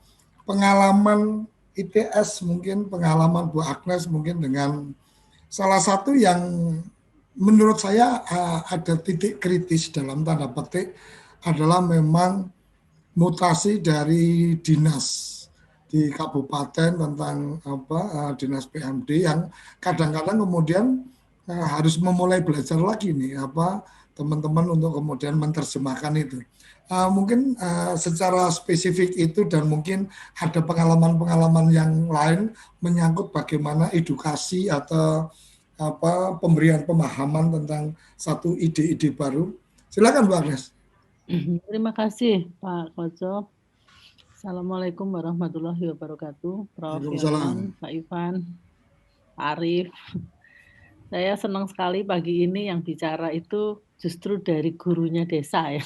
pengalaman ITS mungkin pengalaman Bu Agnes mungkin dengan salah satu yang menurut saya ada titik kritis dalam tanda petik adalah memang mutasi dari dinas di kabupaten tentang dinas PMD yang kadang-kadang kemudian harus memulai belajar lagi nih teman-teman untuk kemudian menerjemahkan itu. Mungkin secara spesifik itu dan mungkin ada pengalaman-pengalaman yang lain menyangkut bagaimana edukasi atau pemberian pemahaman tentang satu ide-ide baru. Silakan Bu Agnes. Terima kasih Pak Koco. Assalamualaikum warahmatullahi wabarakatuh. Prof. Yaman, Pak Ivan, Pak Arif. Saya senang sekali pagi ini yang bicara itu justru dari gurunya desa ya.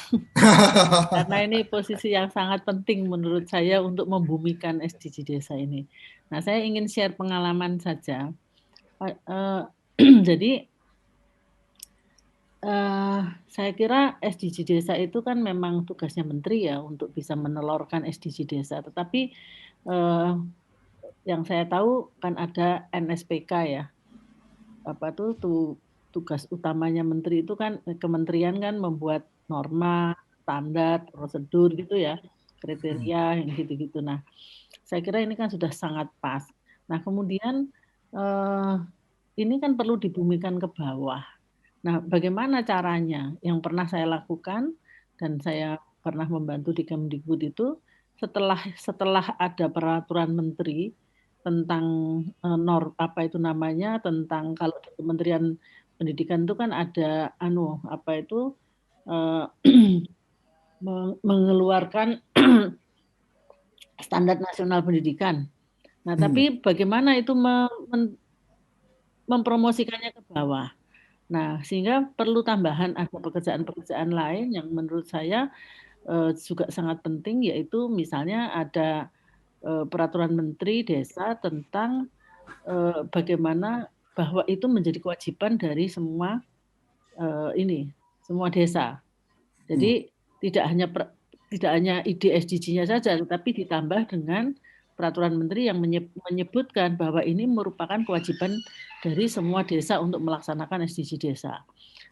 Karena ini posisi yang sangat penting menurut saya untuk membumikan SDG desa ini. Nah, saya ingin share pengalaman saja. Jadi saya kira SDG desa itu kan memang tugasnya menteri ya untuk bisa menelorkan SDG desa. Tetapi yang saya tahu kan ada NSPK ya. Tugas utamanya menteri itu kan kementerian kan membuat norma, standar, prosedur gitu ya, kriteria yang gitu-gitu. Nah, saya kira ini kan sudah sangat pas. Nah, kemudian ini kan perlu dibumikan ke bawah. Nah, bagaimana caranya? Yang pernah saya lakukan dan saya pernah membantu di Kemdikbud itu setelah ada peraturan menteri tentang tentang kalau di Kementerian Pendidikan itu kan ada mengeluarkan standar nasional pendidikan. Nah, tapi bagaimana itu mempromosikannya ke bawah? Nah, sehingga perlu tambahan ada pekerjaan-pekerjaan lain yang menurut saya juga sangat penting, yaitu misalnya ada peraturan menteri desa tentang bagaimana bahwa itu menjadi kewajiban dari semua semua desa. Jadi tidak hanya ide SDG-nya saja, tetapi ditambah dengan peraturan menteri yang menyebutkan bahwa ini merupakan kewajiban dari semua desa untuk melaksanakan SDG desa.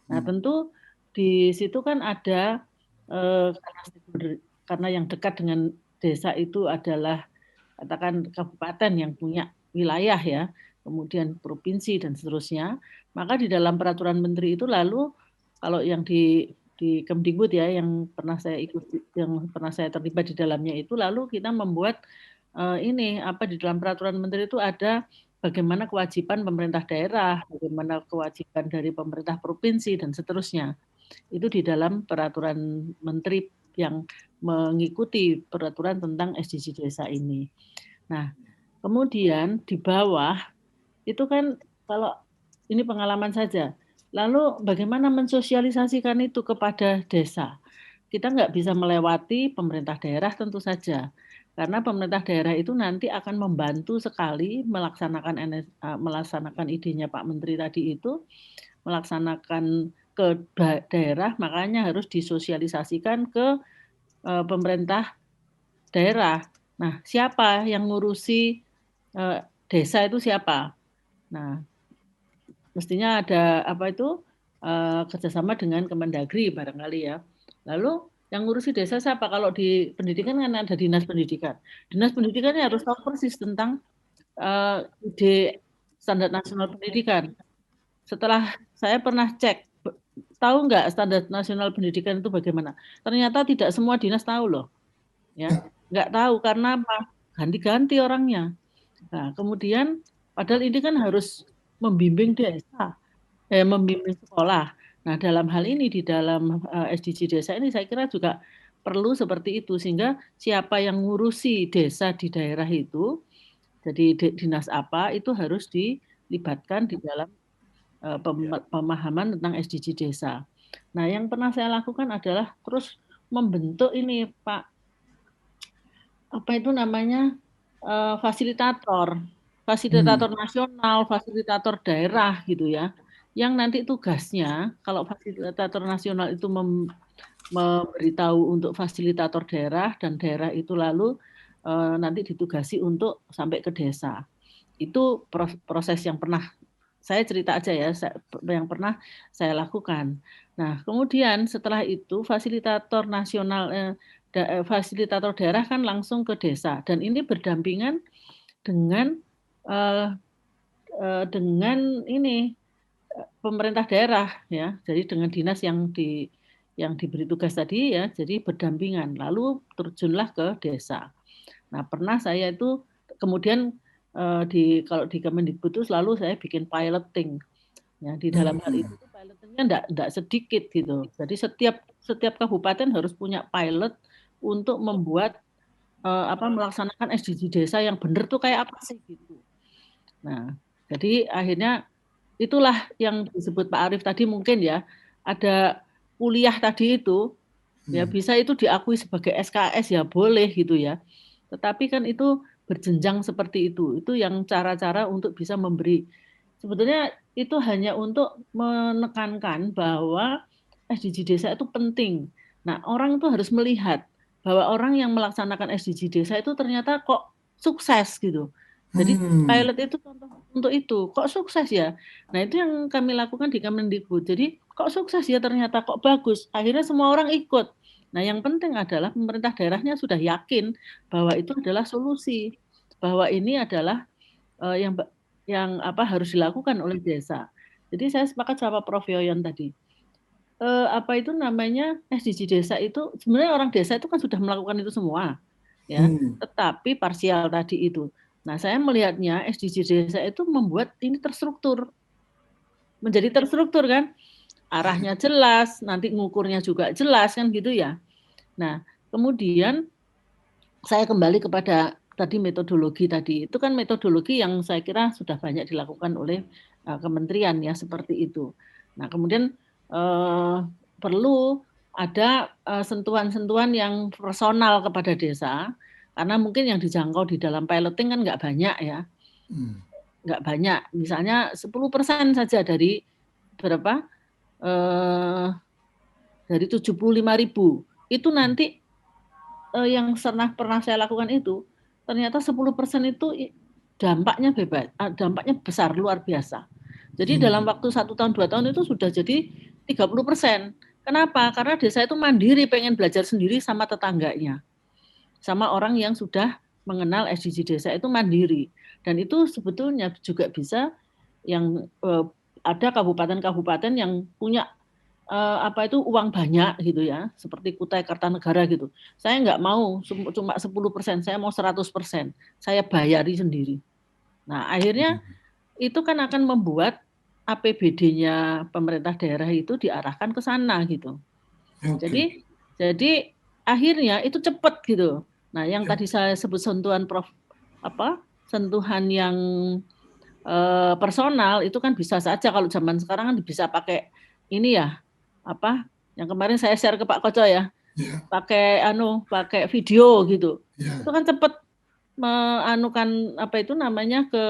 Nah, tentu di situ kan ada karena yang dekat dengan desa itu adalah katakan kabupaten yang punya wilayah ya, kemudian provinsi dan seterusnya, maka di dalam peraturan menteri itu lalu kalau yang di Kemdikbud ya yang pernah saya ikuti, yang pernah saya terlibat di dalamnya itu, lalu kita membuat di dalam peraturan menteri itu ada bagaimana kewajiban pemerintah daerah, bagaimana kewajiban dari pemerintah provinsi dan seterusnya. Itu di dalam peraturan menteri yang mengikuti peraturan tentang SDG desa ini. Nah, kemudian di bawah itu kan kalau ini pengalaman saja. Lalu bagaimana mensosialisasikan itu kepada desa? Kita nggak bisa melewati pemerintah daerah tentu saja. Karena pemerintah daerah itu nanti akan membantu sekali melaksanakan idenya Pak Menteri tadi itu, melaksanakan ke daerah, makanya harus disosialisasikan ke pemerintah daerah. Nah, siapa yang ngurusi desa itu siapa? Nah, mestinya ada kerjasama dengan Kemendagri barangkali ya. Lalu yang ngurusi desa siapa? Kalau di pendidikan kan ada dinas pendidikan. Dinas pendidikannya harus tahu persis tentang ide standar nasional pendidikan. Setelah saya pernah cek, tahu nggak standar nasional pendidikan itu bagaimana? Ternyata tidak semua dinas tahu loh. Ya, nggak tahu karena apa? ganti-ganti orangnya. Nah, kemudian padahal ini kan harus membimbing desa, membimbing sekolah. Nah, dalam hal ini di dalam SDG desa ini saya kira juga perlu seperti itu, sehingga siapa yang ngurusi desa di daerah itu, jadi dinas apa itu harus dilibatkan di dalam pemahaman tentang SDG desa. Nah, yang pernah saya lakukan adalah terus membentuk ini, Pak, apa itu namanya, fasilitator nasional, fasilitator daerah gitu ya, yang nanti tugasnya kalau fasilitator nasional itu memberitahu untuk fasilitator daerah, dan daerah itu lalu nanti ditugasi untuk sampai ke desa. Itu proses yang pernah saya cerita aja ya, yang pernah saya lakukan. Nah, kemudian setelah itu fasilitator nasional, fasilitator daerah kan langsung ke desa, dan ini berdampingan dengan ini pemerintah daerah ya, jadi dengan dinas yang diberi tugas tadi ya, jadi berdampingan. Lalu terjunlah ke desa. Nah, pernah saya itu kemudian kalau di Kemendikbud itu selalu saya bikin piloting. Ya, di dalam hal itu pilotingnya enggak sedikit gitu. Jadi setiap kabupaten harus punya pilot untuk membuat melaksanakan SDG desa yang benar tuh kayak apa sih gitu. Nah, jadi akhirnya itulah yang disebut Pak Arief tadi, mungkin ya ada kuliah tadi itu ya bisa itu diakui sebagai SKS ya boleh gitu ya. Tetapi kan itu berjenjang seperti itu. Itu yang cara-cara untuk bisa memberi. Sebetulnya itu hanya untuk menekankan bahwa SDG desa itu penting. Nah, orang itu harus melihat bahwa orang yang melaksanakan SDG desa itu ternyata kok sukses gitu. Jadi pilot itu contoh untuk itu. Kok sukses ya? Nah, itu yang kami lakukan di Kemendikbud. Jadi kok sukses ya ternyata, kok bagus. Akhirnya semua orang ikut. Nah, yang penting adalah pemerintah daerahnya sudah yakin bahwa itu adalah solusi, bahwa ini adalah yang harus dilakukan oleh desa. Jadi saya sepakat sama Prof. Yoyon tadi. SDG desa itu sebenarnya orang desa itu kan sudah melakukan itu semua, ya. Tetapi parsial tadi itu. Nah, saya melihatnya SDG desa itu membuat ini terstruktur, menjadi terstruktur kan, arahnya jelas, nanti ngukurnya juga jelas kan gitu ya. Nah, kemudian saya kembali kepada tadi metodologi tadi. Itu kan metodologi yang saya kira sudah banyak dilakukan oleh kementerian ya, seperti itu. Nah, kemudian perlu ada sentuhan-sentuhan yang personal kepada desa, karena mungkin yang dijangkau di dalam piloting kan nggak banyak ya. Nggak banyak. Misalnya 10% saja dari berapa? Dari 75.000. Itu nanti yang pernah saya lakukan itu ternyata 10% itu dampaknya dampaknya besar, luar biasa. Jadi dalam waktu 1 tahun 2 tahun itu sudah jadi 30%. Kenapa? Karena desa itu mandiri, pengen belajar sendiri sama tetangganya, sama orang yang sudah mengenal SDG desa itu mandiri. Dan itu sebetulnya juga bisa yang ada kabupaten-kabupaten yang punya uang banyak gitu ya, seperti Kutai Kartanegara gitu. Saya nggak mau cuma 10%, saya mau 100%. Saya bayari sendiri. Nah, akhirnya itu kan akan membuat APBD-nya pemerintah daerah itu diarahkan ke sana gitu. Jadi akhirnya itu cepat gitu. Nah, yang tadi saya sebut sentuhan sentuhan yang personal itu kan bisa saja kalau zaman sekarang kan bisa pakai ini ya, yang kemarin saya share ke Pak Koco ya, pakai video gitu. Itu kan cepat meanukan ke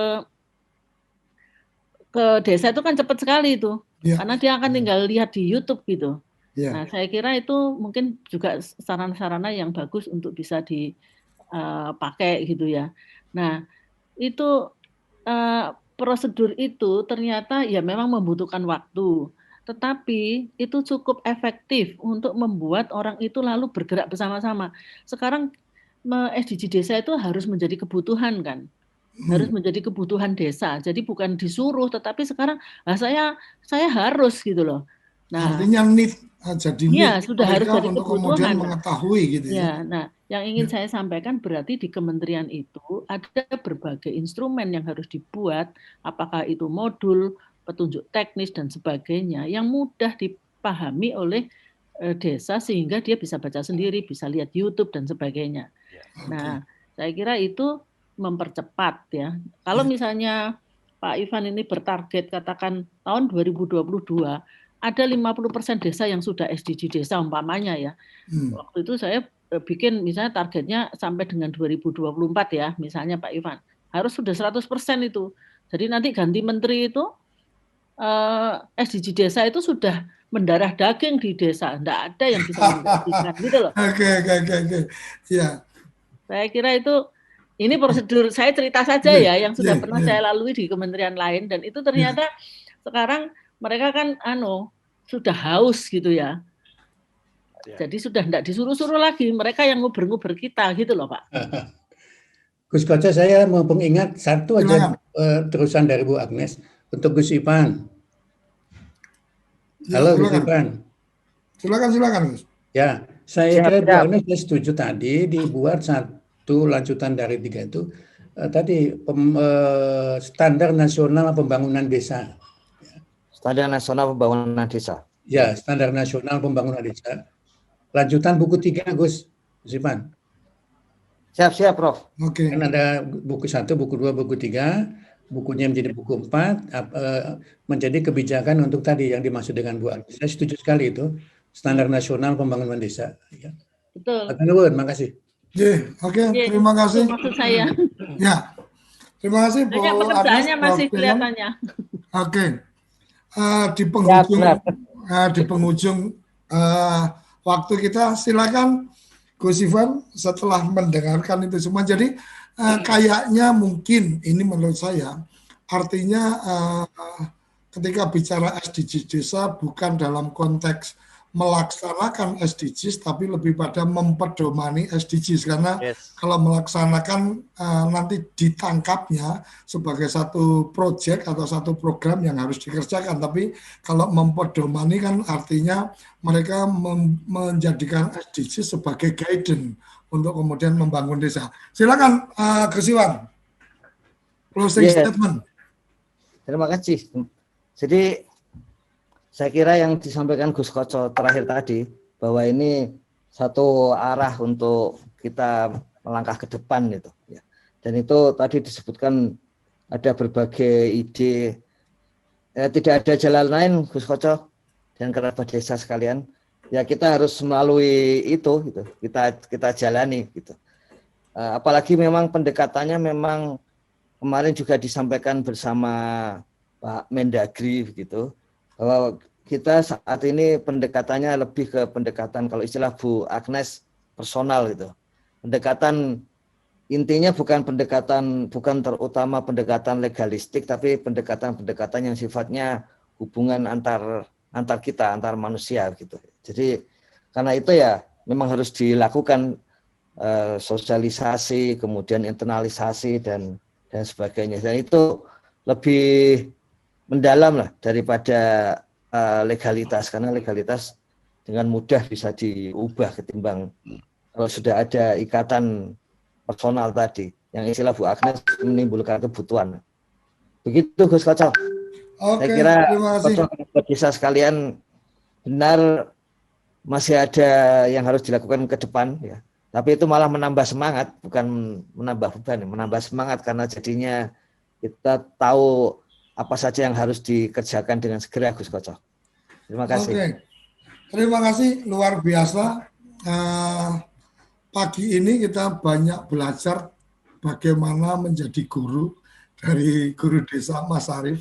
desa itu kan cepat sekali itu, karena dia akan tinggal lihat di YouTube gitu. Nah, saya kira itu mungkin juga sarana-sarana yang bagus untuk bisa dipakai gitu ya. Nah, itu prosedur itu ternyata ya memang membutuhkan waktu, tetapi itu cukup efektif untuk membuat orang itu lalu bergerak bersama-sama. Sekarang SDG desa itu harus menjadi kebutuhan kan, harus menjadi kebutuhan desa. Jadi bukan disuruh, tetapi sekarang saya harus gitu loh. Nah, artinya need jadi ya, need sudah harus mereka jadi untuk kebutuhan. kemudian mengetahui gitu ya. Ya, nah, yang ingin saya sampaikan berarti di kementerian itu ada berbagai instrumen yang harus dibuat, apakah itu modul, petunjuk teknis dan sebagainya yang mudah dipahami oleh desa sehingga dia bisa baca sendiri, bisa lihat YouTube dan sebagainya. Nah, saya kira itu mempercepat ya. Kalau misalnya Pak Ivan ini bertarget katakan tahun 2022 ada 50% desa yang sudah SDG desa umpamanya ya. Waktu itu saya bikin misalnya targetnya sampai dengan 2024 ya, misalnya Pak Ivan. Harus sudah 100% itu. Jadi nanti ganti menteri itu SDG desa itu sudah mendarah daging di desa. Tidak ada yang bisa menggantikan gitu loh. Oke. Ya. Saya kira itu ini prosedur, saya cerita saja ya yang sudah pernah saya lalui di kementerian lain dan itu ternyata sekarang mereka kan sudah haus gitu ya. Jadi sudah tidak disuruh-suruh lagi, mereka yang nguber-nguber kita gitu loh Pak. Gus Koco, saya mau mengingat satu aja terusan dari Bu Agnes untuk Gus Ivan. Halo Gus Ivan. Silakan Gus. Ya, saya kira Bu Agnes setuju tadi dibuat satu lanjutan dari 3 itu tadi standar nasional pembangunan desa. Standar Nasional Pembangunan Desa. Ya, Standar Nasional Pembangunan Desa. Lanjutan buku 3, Gus Ivan. Siap, Prof. Oke. Kan ada buku 1, buku 2, buku 3. Bukunya menjadi buku 4, menjadi kebijakan untuk tadi yang dimaksud dengan Bu Agnes. Saya setuju sekali itu. Standar Nasional Pembangunan Desa. Ya. Betul. Terima kasih. Oke, terima kasih. Maksud saya. Ya, terima kasih Bu Agnes. Pekerjaannya masih kelihatannya. Oke. Di penghujung waktu kita, silakan Gus Ivan setelah mendengarkan itu semua. Jadi kayaknya mungkin ini menurut saya artinya ketika bicara SDGs desa bukan dalam konteks melaksanakan SDGs tapi lebih pada mempedomani SDGs karena kalau melaksanakan nanti ditangkapnya sebagai satu proyek atau satu program yang harus dikerjakan, tapi kalau mempedomani kan artinya mereka menjadikan SDGs sebagai guidance untuk kemudian membangun desa. Silakan Gus Iwan, closing statement. Terima kasih. Jadi saya kira yang disampaikan Gus Koco terakhir tadi, bahwa ini satu arah untuk kita melangkah ke depan gitu. Dan itu tadi disebutkan ada berbagai ide, tidak ada jalan lain Gus Koco dan kerabat desa sekalian. Ya kita harus melalui itu, gitu. Kita jalani gitu. Apalagi memang pendekatannya memang kemarin juga disampaikan bersama Pak Mendagri gitu. Bahwa kita saat ini pendekatannya lebih ke pendekatan, kalau istilah Bu Agnes, personal gitu. Pendekatan intinya bukan terutama pendekatan legalistik, tapi pendekatan yang sifatnya hubungan antar kita, antar manusia gitu. Jadi karena itu ya memang harus dilakukan sosialisasi, kemudian internalisasi dan sebagainya. Dan itu lebih mendalam lah daripada legalitas, karena legalitas dengan mudah bisa diubah ketimbang kalau sudah ada ikatan personal tadi yang istilah Bu Agnes menimbulkan kebutuhan. Begitu Gus Koco. Saya kira kerabat desa sekalian benar masih ada yang harus dilakukan ke depan ya. Tapi itu malah menambah semangat, bukan menambah beban, menambah semangat karena jadinya kita tahu apa saja yang harus dikerjakan dengan segera Gus Koco. Terima kasih. Oke. Terima kasih, luar biasa. Pagi ini kita banyak belajar bagaimana menjadi guru dari guru desa Mas Arief,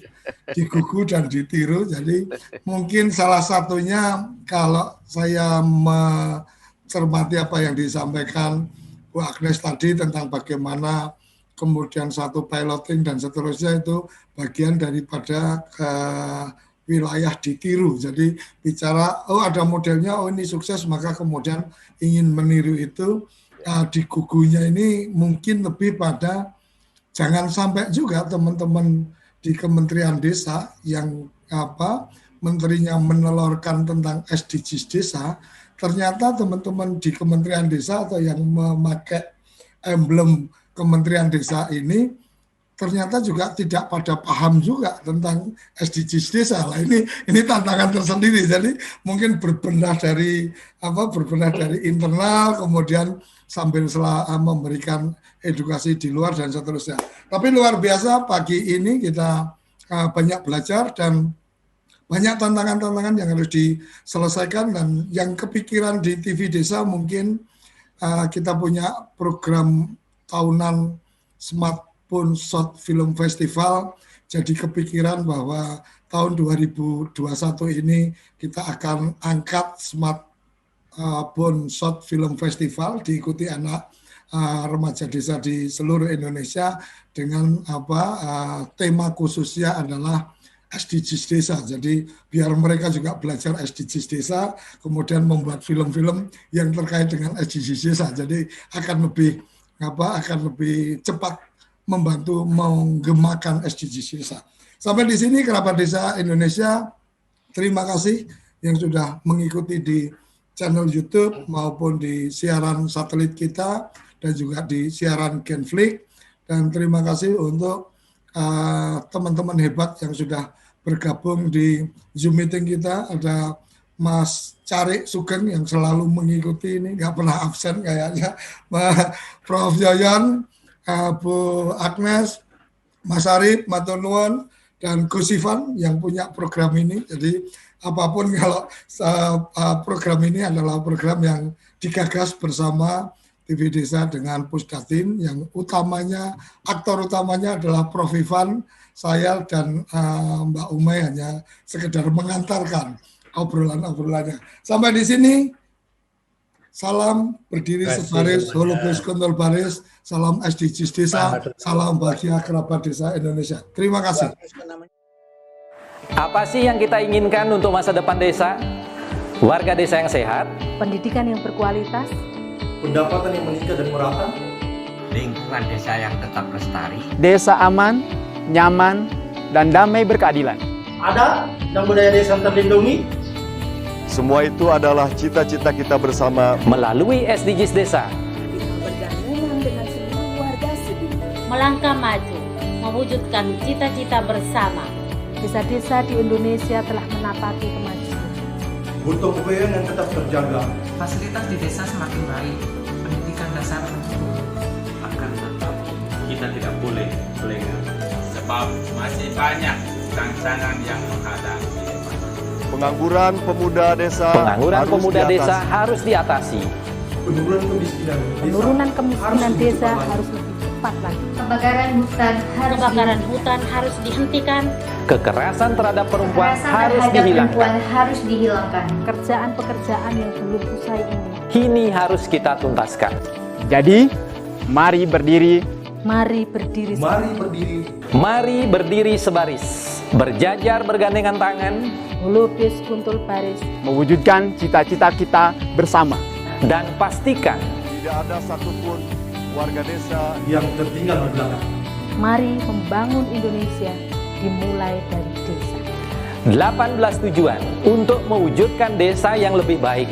digugu dan ditiru. Jadi mungkin salah satunya kalau saya mencermati apa yang disampaikan Bu Agnes tadi tentang bagaimana kemudian satu piloting dan seterusnya itu bagian daripada wilayah ditiru. Jadi bicara, ada modelnya, ini sukses, maka kemudian ingin meniru itu. Di gugunya ini mungkin lebih pada jangan sampai juga teman-teman di Kementerian Desa yang menterinya menelurkan tentang SDGs desa, ternyata teman-teman di Kementerian Desa atau yang memakai emblem Kementerian Desa ini ternyata juga tidak pada paham juga tentang SDGs desa. Lah ini tantangan tersendiri. Jadi mungkin berbenah dari internal, kemudian sambil memberikan edukasi di luar dan seterusnya. Tapi luar biasa, pagi ini kita banyak belajar dan banyak tantangan-tantangan yang harus diselesaikan, dan yang kepikiran di TV Desa mungkin kita punya program tahunan Smartphone Short Film Festival. Jadi kepikiran bahwa tahun 2021 ini kita akan angkat Smartphone Short Film Festival diikuti anak remaja desa di seluruh Indonesia dengan tema khususnya adalah SDGs desa. Jadi biar mereka juga belajar SDGs desa, kemudian membuat film-film yang terkait dengan SDGs desa. Jadi akan lebih cepat membantu menggemakan SDGs desa. Sampai di sini Kerabat Desa Indonesia, terima kasih yang sudah mengikuti di channel YouTube maupun di siaran satelit kita dan juga di siaran Genflix. Dan terima kasih untuk teman-teman hebat yang sudah bergabung di Zoom meeting kita. Ada Mas Carik Sugeng yang selalu mengikuti ini, nggak pernah absen kayaknya. Prof. Yoyon, Bu Agnes, Mas Arif, Matur Nuwun, dan Gus Ivan yang punya program ini. Jadi apapun kalau program ini adalah program yang digagas bersama TV Desa dengan Pusdatin, yang aktor utamanya adalah Prof. Ivan, saya dan Mbak Umay hanya sekedar mengantarkan obrolan-obrolannya. Sampai di sini, salam berdiri sebaris, holopes kontol baris, salam SDGs desa, salam bahagia kerabat desa Indonesia. Terima kasih. Apa sih yang kita inginkan untuk masa depan desa? Warga desa yang sehat, pendidikan yang berkualitas, pendapatan yang meningkat dan merata, lingkungan desa yang tetap lestari, desa aman, nyaman, dan damai berkeadilan. Ada dan budaya desa terlindungi. Semua itu adalah cita-cita kita bersama melalui SDGs desa. Bergandengan dengan seluruh warga sedunia, melangkah maju, mewujudkan cita-cita bersama. Desa-desa di Indonesia telah menapaki kemajuan. Gotong royong yang tetap terjaga. Fasilitas di desa semakin baik, pendidikan dasar akan tetap kita tidak boleh lengah, sebab masih banyak tantangan yang menghadapi. pengangguran pemuda desa. Harus diatasi. Penurunan kemiskinan desa harus lebih cepat lagi. Kebakaran hutan harus dihentikan. Kekerasan terhadap perempuan harus dihilangkan. Pekerjaan-pekerjaan yang belum usai ini harus kita tuntaskan. Jadi, mari berdiri. Mari berdiri. Mari berdiri sebaris, berjajar bergandengan tangan, holopes kuntul baris, mewujudkan cita-cita kita bersama. Dan pastikan tidak ada satupun warga desa yang tertinggal di belakang. Mari membangun Indonesia dimulai dari desa. 18 tujuan untuk mewujudkan desa yang lebih baik.